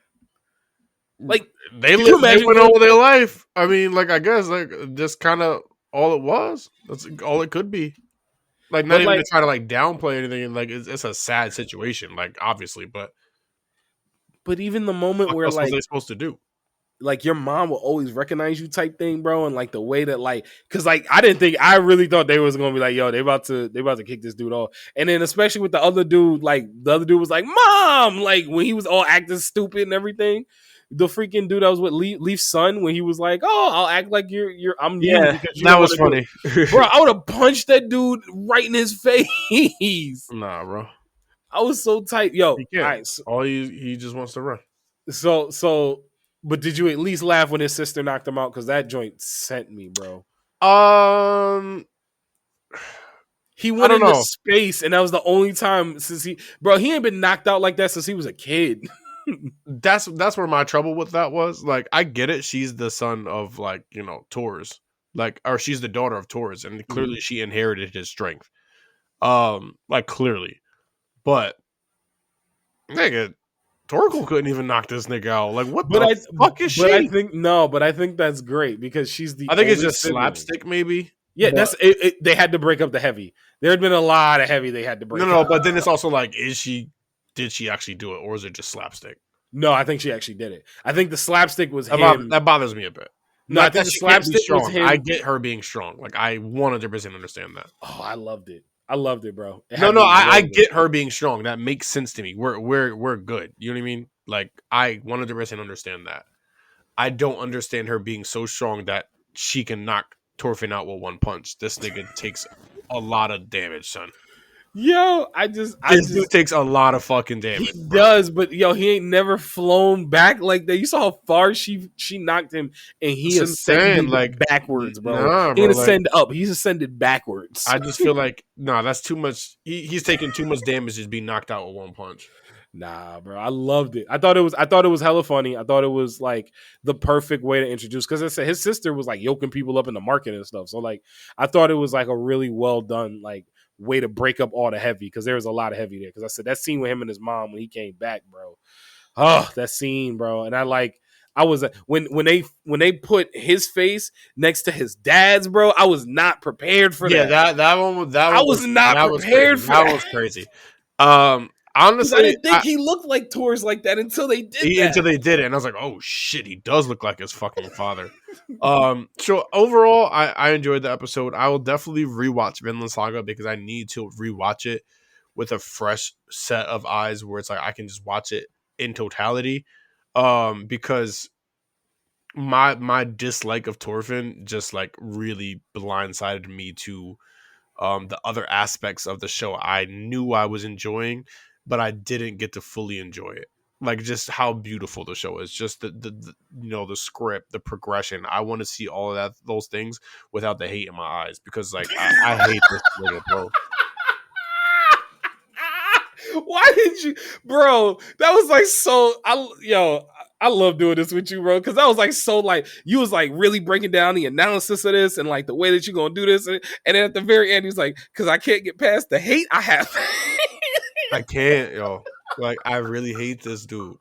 Like, they went all their life. I mean, like, I guess like just kind of all it was. That's all it could be. Like, not even to try to like downplay anything. And like, it's a sad situation. Like, obviously, but even the moment where like, like, what they supposed to do? Like, your mom will always recognize you type thing, bro. And like the way that, like, cause like I really thought they was gonna be like, yo, they about to kick this dude off. And then especially with the other dude, like the other dude was like, Mom, like when he was all acting stupid and everything. The freaking dude that was with Leaf's son, when he was like, "Oh, I'll act like I'm you." That was funny, bro. I would have punched that dude right in his face. Nah, bro. I was so tight, yo. He can't. Right, so, he just wants to run. So, but did you at least laugh when his sister knocked him out? Because that joint sent me, bro. He went into space, and that was the only time since he ain't been knocked out like that since he was a kid. That's where my trouble with that was. Like, I get it. She's the son of, like, you know, Tors. Like, or she's the daughter of Tors, and clearly she inherited his strength. Like, clearly. But nigga, Torkel couldn't even knock this nigga out. Like, what the fuck is she? But I think that's great because she's the. I think it's just slapstick, maybe. Yeah, but that's it. They had to break up the heavy. There had been a lot of heavy they had to break. No, but then it's also like, did she actually do it, or is it just slapstick? No, I think she actually did it. I think the slapstick was him. That bothers me a bit. No, I think the slapstick was him. I get her being strong. Like, I 100% understand that. Oh, I loved it. I loved it, bro. I get her being strong. That makes sense to me. We're good. You know what I mean? Like, I 100% understand that. I don't understand her being so strong that she can knock Torfin out with one punch. This nigga takes a lot of damage, son. Yo, this dude takes a lot of fucking damage. He does, but yo, he ain't never flown back like that. You saw how far she knocked him, and he ascended like backwards, bro. He didn't ascend up; he's ascended backwards. I just feel like that's too much. He's taking too much damage to be knocked out with one punch. Nah, bro, I loved it. I thought it was hella funny. I thought it was like the perfect way to introduce, because I said his sister was like yoking people up in the market and stuff. So like, I thought it was like a really well done like way to break up all the heavy, because there was a lot of heavy there. Because I said that scene with him and his mom when he came back, bro. Oh, that scene, bro. And I was when they put his face next to his dad's, bro. I was not prepared for that. Yeah, that one. I was not prepared for that. That was crazy. Honestly, I didn't think he looked like Tors like that until they did that. Until they did it, and I was like, "Oh shit, he does look like his fucking father." So overall, I enjoyed the episode. I will definitely rewatch Vinland Saga because I need to rewatch it with a fresh set of eyes, where it's like I can just watch it in totality. Because my dislike of Torfin just like really blindsided me to the other aspects of the show I knew I was enjoying, but I didn't get to fully enjoy it. Like, just how beautiful the show is, just the the script, the progression. I want to see all of those things without the hate in my eyes, because like I hate this little bro. Why did you, bro? That was like so. I love doing this with you, bro, because that was like so like you was like really breaking down the analysis of this and like the way that you're gonna do this, and then at the very end he's like, because I can't get past the hate I have. I can't, yo. Like, I really hate this dude.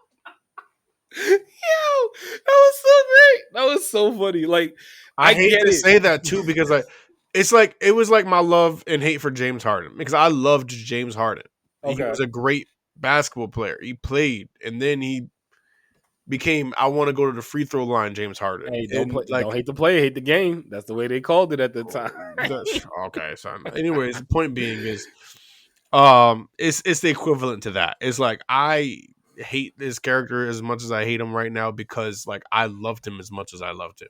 Yo, that was so great. That was so funny. Like, I hate to say that too, because like it's like it was like my love and hate for James Harden, because I loved James Harden. Okay. He was a great basketball player. He played, and then he became I want to go to the free throw line, James Harden. Hey, And like, don't hate the player, hate the game. That's the way they called it at the time. okay, son. Anyways, the point being is, it's the equivalent to that. It's like I hate this character as much as I hate him right now because like I loved him as much as I loved him.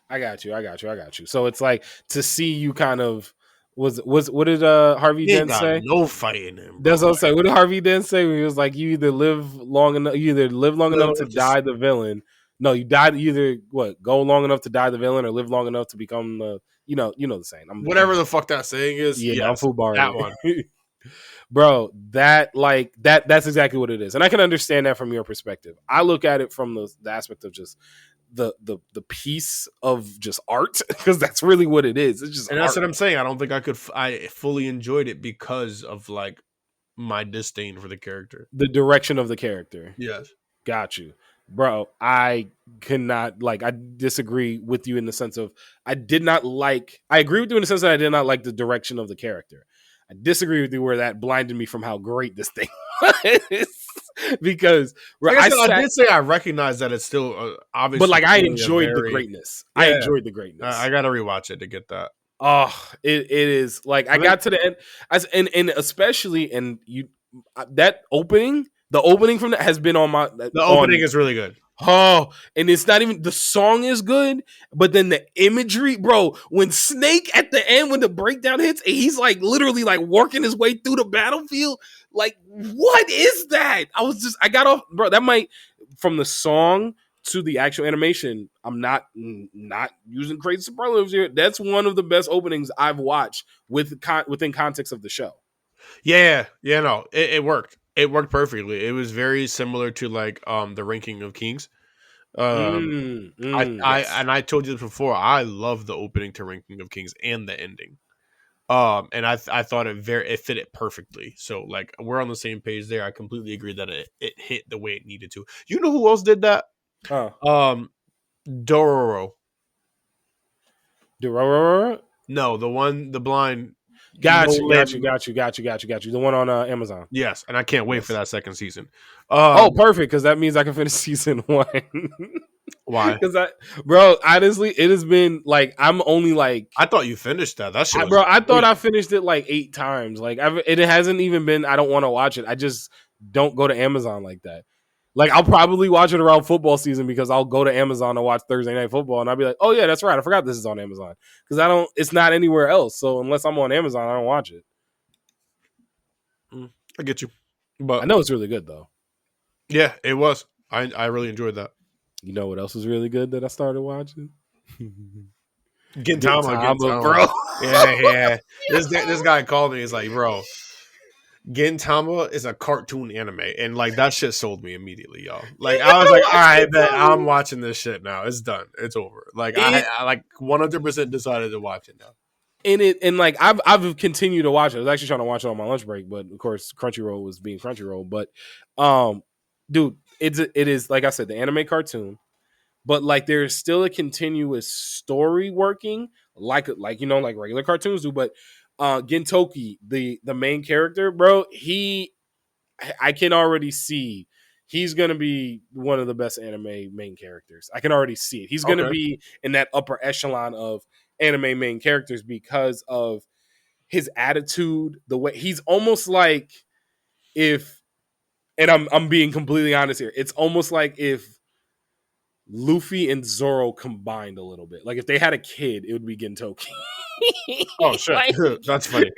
I got you. So it's like to see you kind of was what did Harvey He ain't Dent got say? no fight in him. That's Bro. what I'm saying. What did Harvey Dent say? He was like, you either live long enough to die the villain. No, you die either go long enough to die the villain or live long enough to become the the saying. Whatever the fuck that saying is. Yeah, yes, I'm footballing that it. one. Bro, that's exactly what it is. And I can understand that from your perspective. I look at it from the aspect of just the piece of just art because that's really what it is. It's just And that's art. what I'm saying. I don't think I fully enjoyed it because of like my disdain for the character. The direction of the character. Yes. Got you. Bro, I cannot I disagree with you in the sense of I agree with you in the sense that I did not like the direction of the character. I disagree with you where that blinded me from how great this thing was. Because like I did say I recognize that it's still obviously, but I enjoyed the greatness. Yeah. I enjoyed the greatness. I gotta rewatch it to get that. Oh, it is I got to the end and especially that opening. The opening from that has been on my. The opening is really good. Oh, and it's not even the song is good, but then the imagery, bro. When Snake at the end, when the breakdown hits, and he's literally working his way through the battlefield. What is that? I got off, bro. That might from the song to the actual animation. I'm not using crazy superlatives here. That's one of the best openings I've watched within context of the show. Yeah, no, it worked. It worked perfectly. It was very similar to the Ranking of Kings. I told you this before. I love the opening to Ranking of Kings and the ending. And I thought it fit it perfectly. So we're on the same page there. I completely agree that it hit the way it needed to. You know who else did that? Dororo. No, the blind. Got you. The one on Amazon. Yes, and I can't wait for that second season. Perfect, because that means I can finish season 1. Why? Because bro, honestly, it has been I'm only I thought you finished that. That shit, I thought I finished it 8 times. It hasn't even been. I don't want to watch it. I just don't go to Amazon like that. I'll probably watch it around football season because I'll go to Amazon to watch Thursday Night Football and I'll be like, oh yeah, that's right. I forgot this is on Amazon because it's not anywhere else. So unless I'm on Amazon, I don't watch it. I get you, but I know it's really good though. Yeah, it was. I really enjoyed that. You know what else was really good that I started watching? Gintama, bro. Yeah. This guy called me. He's like, bro, Gintama is a cartoon anime, and that shit sold me immediately, y'all. I was like, all right, bet I'm watching this shit now. It's done. It's over. I 100% decided to watch it now. I've continued to watch it. I was actually trying to watch it on my lunch break, but of course Crunchyroll was being Crunchyroll. But dude, it is like I said, the anime cartoon, but there's still a continuous story working, like regular cartoons do. But Gintoki, the main character, bro, I can already see he's gonna be one of the best anime main characters. I can already see it. He's gonna be in that upper echelon of anime main characters because of his attitude, the way he's almost like and I'm being completely honest here. It's almost like if Luffy and Zoro combined a little bit. If they had a kid, it would be Gintoki. Oh shit, that's funny.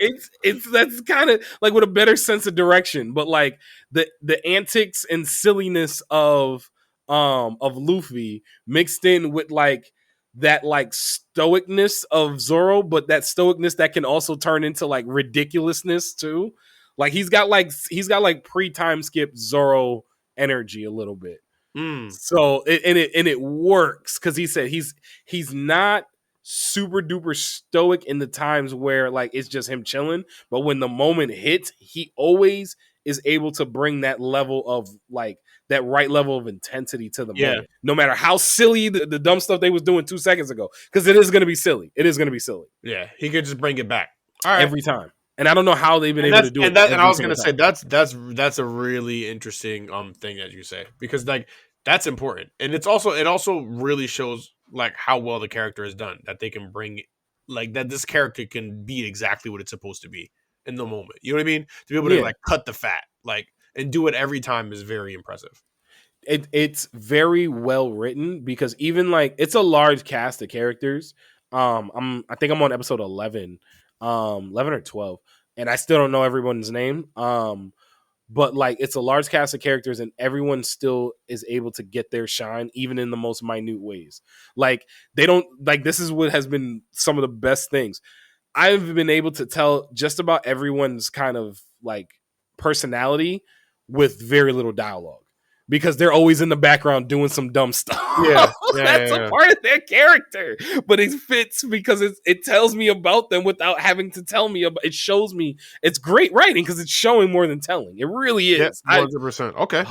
That's kind of with a better sense of direction, but the antics and silliness of Luffy mixed in with that stoicness of Zoro, but that stoicness that can also turn into ridiculousness too. He's got pre-time skip Zoro energy a little bit. So it works because he said he's not super duper stoic in the times where it's just him chilling, but when the moment hits, he always is able to bring that level of that right level of intensity to the moment, no matter how silly the dumb stuff they was doing 2 seconds ago, because it is going to be silly. Yeah, he could just bring it back every time. And I don't know how they've been able to do it. And I was going to say that's a really interesting thing that you say, because That's important, and it also really shows like how well the character is done. That they can bring like that this character can be exactly what it's supposed to be in the moment. You know what I mean? To be able to Yeah. like cut the fat, like and do it every time is very impressive. It's very well written because even like it's a large cast of characters. I think I'm on episode 11, 11 or 12, and I still don't know everyone's name. But like it's a large cast of characters and everyone still is able to get their shine even in the most minute ways. Like they don't like this is what has been some of the best things. I've been able to tell just about everyone's kind of like personality with very little dialogue because they're always in the background doing some dumb stuff. Yeah, That's a part of their character, but it fits because it tells me about them without having to tell me about. It shows me it's great writing because it's showing more than telling. It really is. Yeah, 100%. Okay.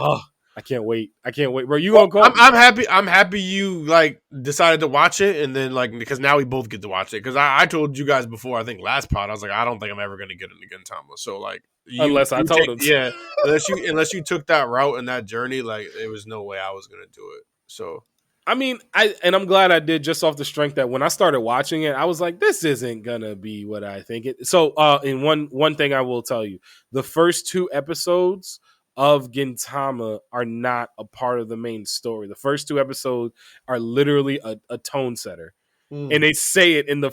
I can't wait. I can't wait, bro. You gonna call? I'm happy. I'm happy you like decided to watch it, and then like because now we both get to watch it. Because I told you guys before, I think last pod, I was like, I don't think I'm ever gonna get into Gintama. So like, Unless I told him to. yeah, unless you took that route and that journey, like there was no way I was gonna do it. So I mean, I'm glad I did just off the strength that when I started watching it, I was like, this isn't gonna be what I think it. So, in one thing I will tell you, the first 2 episodes of Gintama are not a part of the main story. The first 2 episodes are literally a tone setter. And they say it in the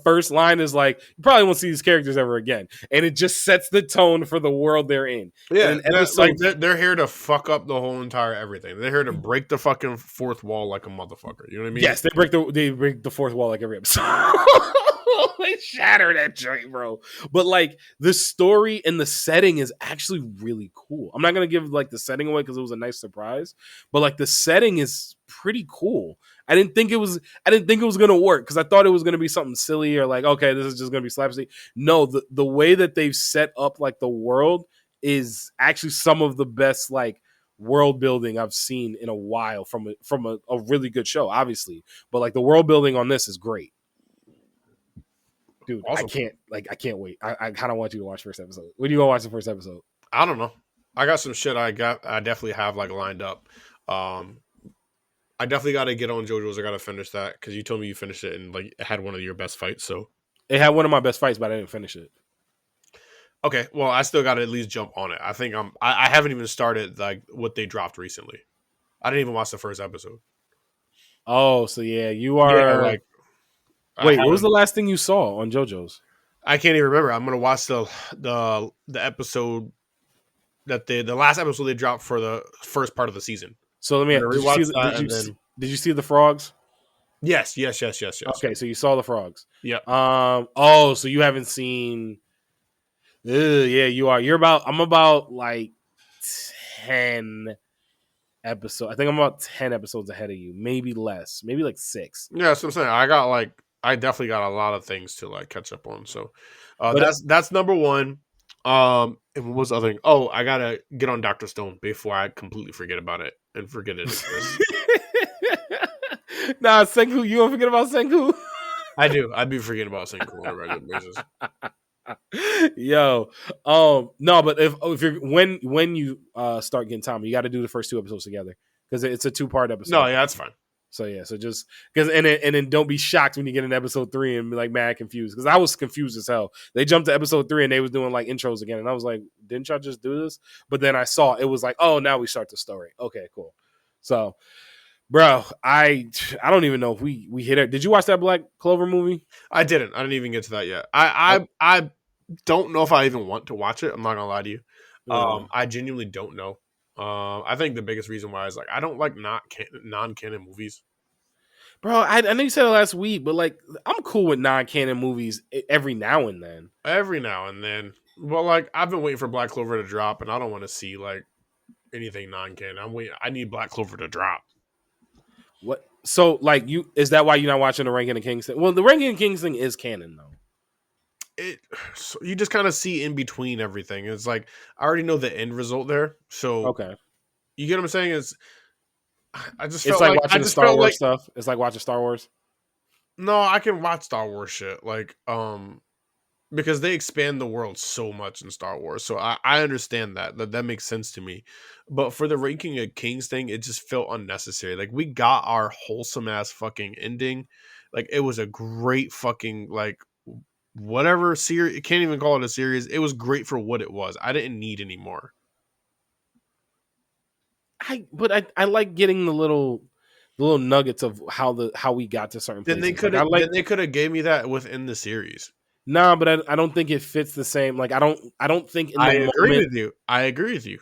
first line is like, you probably won't see these characters ever again. And it just sets the tone for the world they're in. Yeah, they're here to fuck up the whole entire everything. They're here to break the fucking fourth wall like a motherfucker. You know what I mean? Yes, they break the fourth wall like every episode. They shatter that joint, bro. But like the story and the setting is actually really cool. I'm not gonna give like the setting away because it was a nice surprise, but like the setting is pretty cool. I didn't think it was gonna work because I thought it was gonna be something silly or like, okay, this is just gonna be slapstick. No, the way that they've set up like the world is actually some of the best like world building I've seen in a while from a really good show, obviously. But like the world building on this is great. Dude, awesome. I can't wait. I kind of want you to watch first episode. When are you gonna watch the first episode? I don't know. I got some shit I definitely have like lined up. I definitely got to get on JoJo's. I got to finish that because you told me you finished it and like it had one of your best fights. So it had one of my best fights, but I didn't finish it. Okay, well, I still got to at least jump on it. I think I haven't even started like what they dropped recently. I didn't even watch the first episode. Oh, so yeah, you are like. Wait, what was the last thing you saw on JoJo's? I can't even remember. I'm gonna watch the episode that the last episode they dropped for the first part of the season. So let me did you see the frogs? Yes. Okay, so you saw the frogs. Yeah. Oh, so you haven't seen yeah, you are. I'm about like 10 episodes. I think I'm about 10 episodes ahead of you. Maybe less. Maybe like 6. Yeah, that's what I'm saying. I definitely got a lot of things to like catch up on. So that's number one. And what was the other thing? Oh, I gotta get on Dr. Stone before I completely forget about it and forget it exists. Nah, Senku, you don't forget about Senku? I do. I'd be forgetting about Senku on a regular basis. Yo, no, but if you're when you start Gintama, you got to do the first 2 episodes together because it's a 2-part episode. No, yeah, that's fine. So yeah, so just because and then don't be shocked when you get in episode 3 and be like mad confused because I was confused as hell. They jumped to episode 3 and they was doing like intros again, and I was like, didn't y'all just do this? But then I saw it was like, oh, now we start the story. Okay, cool. So, bro, I don't even know if we hit it. Did you watch that Black Clover movie? I didn't. I didn't even get to that yet. I don't know if I even want to watch it. I'm not gonna lie to you. I genuinely don't know. I think the biggest reason why is like I don't like non-canon movies. Bro, I know you said it last week, but like I'm cool with non-canon movies every now and then. Every now and then. Well, like I've been waiting for Black Clover to drop, and I don't want to see like anything non-canon. I need Black Clover to drop. What? So like is that why you're not watching the Ranking of Kings thing? Well, the Ranking of Kings thing is canon though. So you just kind of see in between everything. It's like I already know the end result there. So okay, you get what I'm saying? Is I just it's like watching the Star Wars stuff. It's like watching Star Wars. No, I can watch Star Wars shit. Like because they expand the world so much in Star Wars. So I understand that makes sense to me. But for the ranking of Kings thing, it just felt unnecessary. Like we got our wholesome ass fucking ending. Like it was a great fucking like whatever series. You can't even call it a series. It was great for what it was. I didn't need any more. I like getting the little nuggets of how we got to certain Then places. Then they could have gave me that within the series. Nah, but I don't think it fits the same. Like I don't think in the agree moment. with you. I agree with you.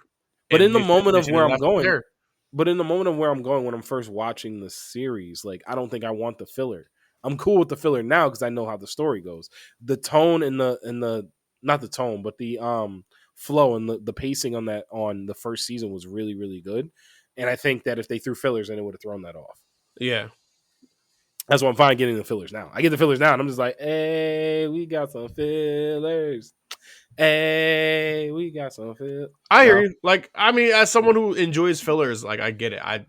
But And in the moment they of should where have I'm left it going, there. when I'm first watching the series, like I don't think I want the filler. I'm cool with the filler now because I know how the story goes. The tone and the not the tone, but the flow and the pacing on the first season was really, really good. And I think that if they threw fillers, then it would have thrown that off. Yeah. That's why I'm fine getting the fillers now. I get the fillers now, and I'm just like, hey, we got some fillers. Hey, we got some fillers. I hear you. Like, I mean, as someone who enjoys fillers, like I get it. I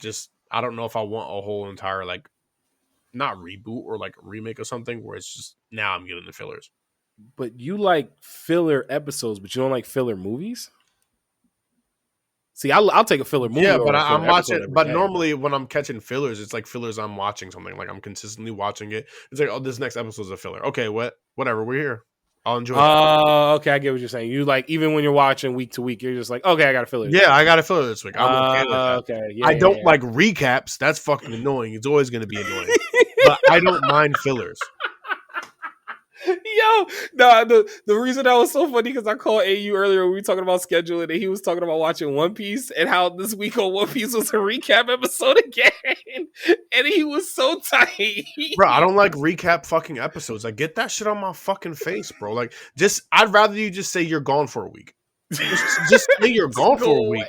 don't know if I want a whole entire like not reboot or like remake or something where it's just now I'm getting the fillers. But you like filler episodes, but you don't like filler movies? See, I'll take a filler movie. Yeah, over but a filler I'm episode watching. every But day. normally when I'm catching fillers, it's like fillers. I'm watching something. Like I'm consistently watching it. It's like, oh, this next episode's a filler. Okay, whatever. We're here. I'll enjoy it. Oh, okay, I get what you're saying. You like even when you're watching week to week, you're just like, okay, I got a filler. Yeah, I got a filler this week. I'm okay with that. Okay, yeah, I don't like recaps. That's fucking annoying. It's always going to be annoying. But I don't mind fillers. Yo, no, the reason that was so funny because I called AU earlier when we were talking about scheduling and he was talking about watching One Piece and how this week on One Piece was a recap episode again. And he was so tight. Bro, I don't like recap fucking episodes. Like, get that shit on my fucking face, bro. Like, I'd rather you just say you're gone for a week. Just say you're gone for a week.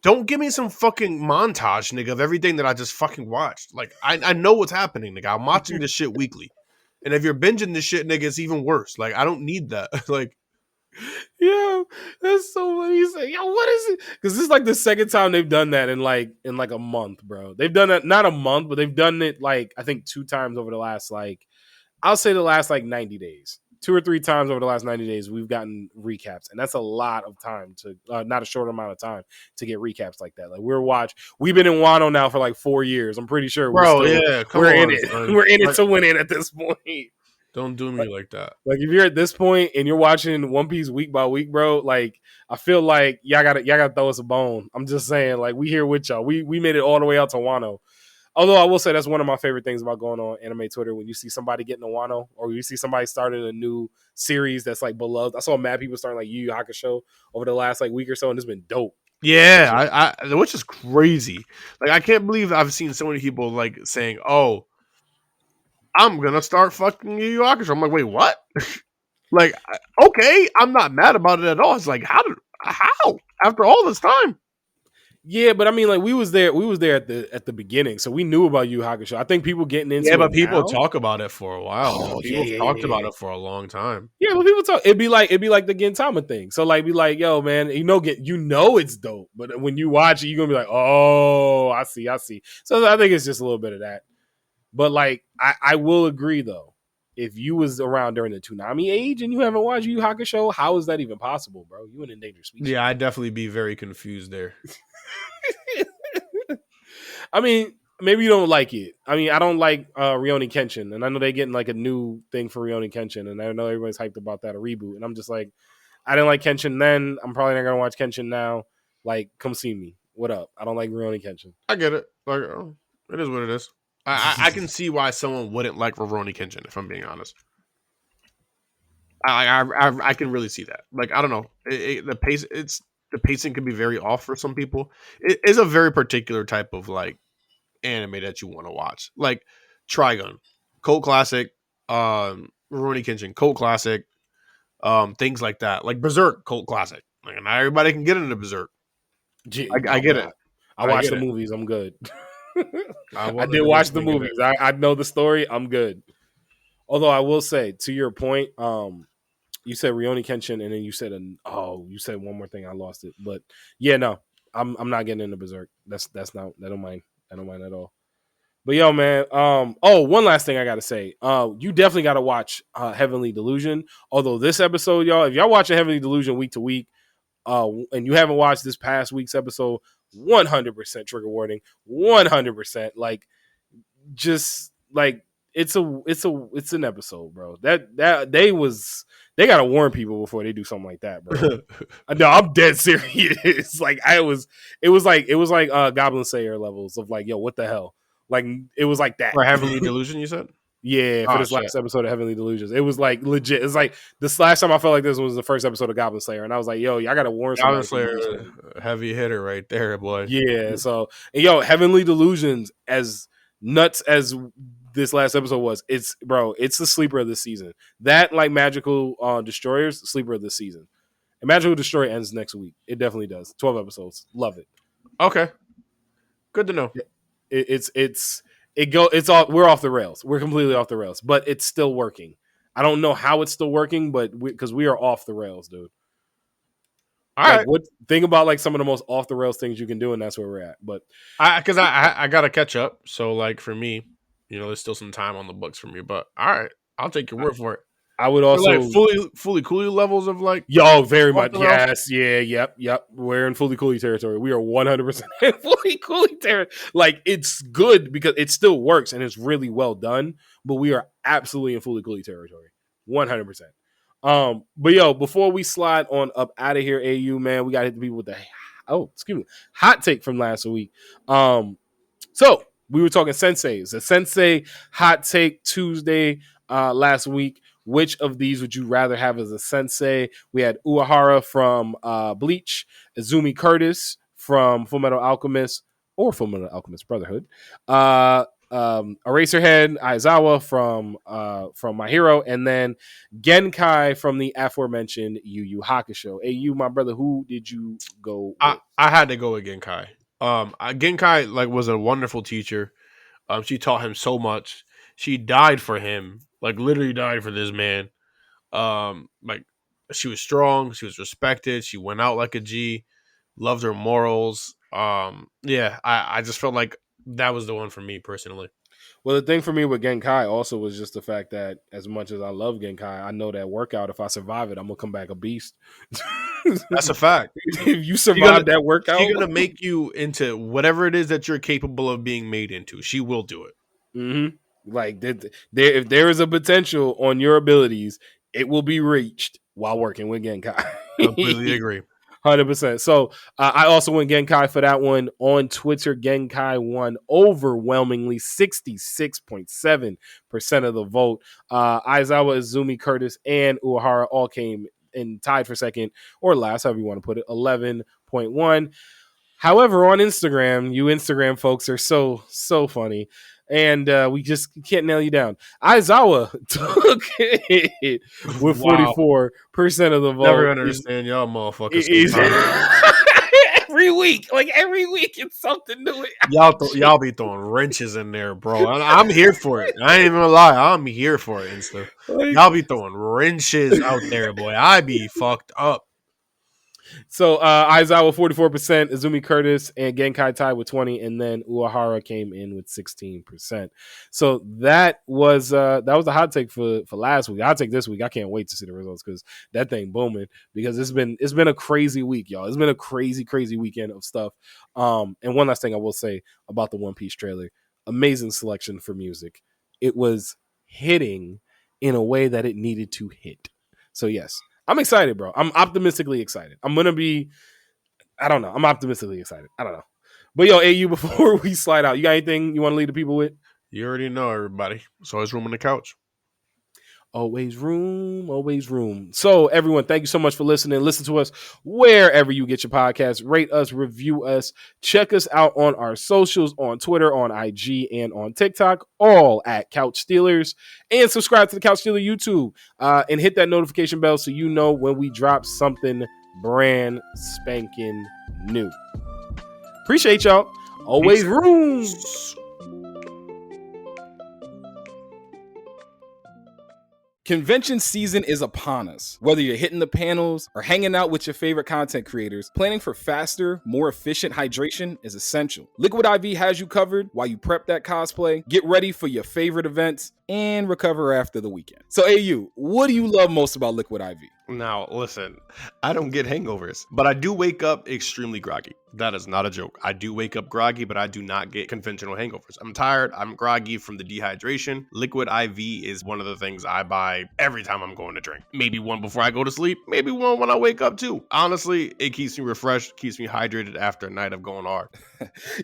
Don't give me some fucking montage, nigga, of everything that I just fucking watched. Like, I know what's happening, nigga. I'm watching this shit weekly. And if you're binging this shit, nigga, it's even worse. Like, I don't need that. Like, Yo, that's so funny. He's like, yo, what is it? Because this is like the second time they've done that in like a month, bro. They've done it not a month, but they've done it like I think 2 times over the last I'll say the last 90 days. 2 or 3 times over the last 90 days, we've gotten recaps, and that's a lot of time to not a short amount of time to get recaps like that. Like we've been in Wano now for like 4 years. I'm pretty sure bro, we're in it. We're in it to win it at this point. Don't do me like that. Like if you're at this point and you're watching One Piece week by week, bro, like I feel like y'all gotta throw us a bone. I'm just saying, like we here with y'all. We made it all the way out to Wano. Although I will say that's one of my favorite things about going on anime Twitter when you see somebody getting a Wano or you see somebody starting a new series that's like beloved. I saw mad people starting like Yu Yu Hakusho over the last week or so, and it's been dope. Yeah, I which is crazy. Like I can't believe I've seen so many people like saying, "Oh, I'm gonna start fucking Yu Yu Hakusho." I'm like, wait, what? Like, okay, I'm not mad about it at all. It's like, how after all this time? Yeah, but I mean, like we was there at the beginning, so we knew about Yu Yu Hakusho. I think people getting into Yeah, but it people now, talk about it for a while. Oh, People yeah, talked yeah. about it for a long time. Yeah, but people talk. It'd be like the Gintama thing. So like, be like, yo, man, it's dope, but when you watch it, you're gonna be like, oh, I see. So I think it's just a little bit of that. But like, I will agree though. If you was around during the Toonami age and you haven't watched Yu Yu Hakusho, how is that even possible, bro? You an endangered species. Yeah, I'd definitely be very confused there. I mean, maybe you don't like it. I mean, I don't like Rurouni Kenshin, and I know they're getting like a new thing for Rurouni Kenshin, and I know everybody's hyped about that, a reboot. And I'm just like, I didn't like Kenshin then. I'm probably not gonna watch Kenshin now. Like, come see me. What up? I don't like Rurouni Kenshin. I get it. Like, it is what it is. I can see why someone wouldn't like Rurouni Kenshin, if I'm being honest. I can really see that. Like, I don't know. The pacing can be very off for some people. It is a very particular type of like anime that you want to watch. Like Trigun, cult classic, Rurouni Kenshin, cult classic, things like that. Like Berserk, cult classic. Like not everybody can get into Berserk. I get it. I watched the movies. I'm good. I did wasn't watch the thinking movies. I know the story. I'm good. Although I will say, to your point, you said Rurouni Kenshin, and then you said you said one more thing. I lost it, but yeah, no, I'm not getting into Berserk. That's not. I don't mind. I don't mind at all. But yo, man. One last thing I gotta say. You definitely gotta watch Heavenly Delusion. Although this episode, y'all, if y'all watching Heavenly Delusion week to week, and you haven't watched this past week's episode, 100% trigger warning. 100%. Like, just like it's an episode, bro. That they gotta warn people before they do something like that, bro. No, I'm dead serious. Like it was like Goblin Slayer levels of like, yo, what the hell? Like it was like that. For Heavenly Delusion, you said? Yeah, for this last episode of Heavenly Delusions. It was like legit. It's like this last time I felt like this was the first episode of Goblin Slayer, and I was like, yo, y'all gotta warn Goblin somebody. Slayer, heavy hitter right there, boy. Yeah, so and yo, Heavenly Delusions, as nuts as this last episode was, it's the sleeper of the season. That, like Magical Destroyers, sleeper of the season. And Magical Destroyer ends next week. It definitely does. 12 episodes. Love it. Okay. Good to know. We're off the rails. We're completely off the rails, but it's still working. I don't know how it's still working, but because we are off the rails, dude. All right. Think about like some of the most off the rails things you can do, and that's where we're at. But I gotta catch up. So like for me, there's still some time on the books for me. But all right, I'll take your word for it. I would also like fully cooley levels of like very much. Yes, yeah, yep. We're in fully cooley territory. We are 100% in fully cooley territory. Like it's good because it still works and it's really well done. But we are absolutely in fully cooley territory, 100%. But yo, before we slide on up out of here, AU man, we got to hit the people with the hot take from last week. So we were talking senseis. The sensei hot take Tuesday last week. Which of these would you rather have as a sensei? We had Uehara from Bleach, Izumi Curtis from Fullmetal Alchemist or Fullmetal Alchemist Brotherhood, Eraserhead Aizawa from My Hero, and then Genkai from the aforementioned Yu Yu Hakusho. Hey, you, my brother, who did you go with? I had to go with Genkai. Genkai like was a wonderful teacher. She taught him so much. She died for him. Like literally died for this man. Like she was strong, she was respected, she went out like a G, loved her morals. I just felt like that was the one for me personally. Well, the thing for me with Genkai also was just the fact that as much as I love Genkai, I know that workout, if I survive it, I'm gonna come back a beast. That's a fact. If you survive that workout, she's gonna make you into whatever it is that you're capable of being made into. She will do it. Mm-hmm. Like if there is a potential on your abilities, it will be reached while working with Genkai. Completely agree. 100%. So I also went Genkai for that one. On Twitter, Genkai won overwhelmingly 66.7% of the vote. Aizawa, Izumi, Curtis, and Uehara all came and tied for second or last, however you want to put it, 11.1. However, on Instagram, you Instagram folks are so funny. And we just can't nail you down. Aizawa took it with 44% of the vote. Never understand y'all motherfuckers. Every week, it's something new. Y'all be throwing wrenches in there, bro. I'm here for it. I ain't even gonna lie. I'm here for it, Insta. Y'all be throwing wrenches out there, boy. I be fucked up. So Aizawa 44%, Izumi Curtis and Genkai tied with 20%, and then Uehara came in with 16%. So that was the hot take for last week. I'll take this week. I can't wait to see the results because that thing booming. Because it's been a crazy week, y'all. It's been a crazy weekend of stuff. And one last thing I will say about the One Piece trailer: amazing selection for music. It was hitting in a way that it needed to hit. So yes. I'm excited, bro. I'm optimistically excited. I'm optimistically excited. I don't know. But yo, AU, before we slide out, you got anything you want to leave the people with? You already know, everybody. There's always room on the couch. Always room. So everyone, thank you so much for listening. Listen to us wherever you get your podcasts. Rate us, review us. Check us out on our socials, on Twitter, on IG, and on TikTok, all at Couch Stealers. And subscribe to the Couch Stealer YouTube and hit that notification bell so you know when we drop something brand spanking new. Appreciate y'all. Always room. Convention season is upon us. Whether you're hitting the panels or hanging out with your favorite content creators, planning for faster, more efficient hydration is essential. Liquid IV has you covered while you prep that cosplay, get ready for your favorite events, and recover after the weekend. So AU, what do you love most about Liquid IV? Now, listen, I don't get hangovers, but I do wake up extremely groggy. That is not a joke. I do wake up groggy, but I do not get conventional hangovers. I'm tired. I'm groggy from the dehydration. Liquid IV is one of the things I buy every time I'm going to drink. Maybe one before I go to sleep. Maybe one when I wake up too. Honestly, it keeps me refreshed, keeps me hydrated after a night of going hard.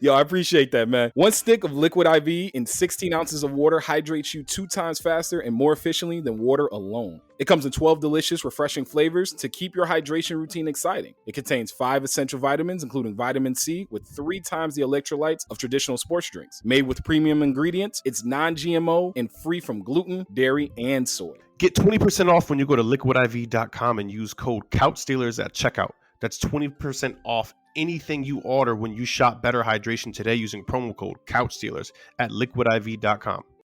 Yo, I appreciate that, man. One stick of Liquid IV in 16 ounces of water hydrates you 2 times faster and more efficiently than water alone. It comes in 12 delicious, refreshing flavors to keep your hydration routine exciting. It contains 5 essential vitamins, including vitamin C, with 3 times the electrolytes of traditional sports drinks. Made with premium ingredients, it's non-GMO and free from gluten, dairy, and soy. Get 20% off when you go to liquidiv.com and use code CouchStealers at checkout. That's 20% off anything you order when you shop Better Hydration today using promo code CouchStealers at liquidiv.com.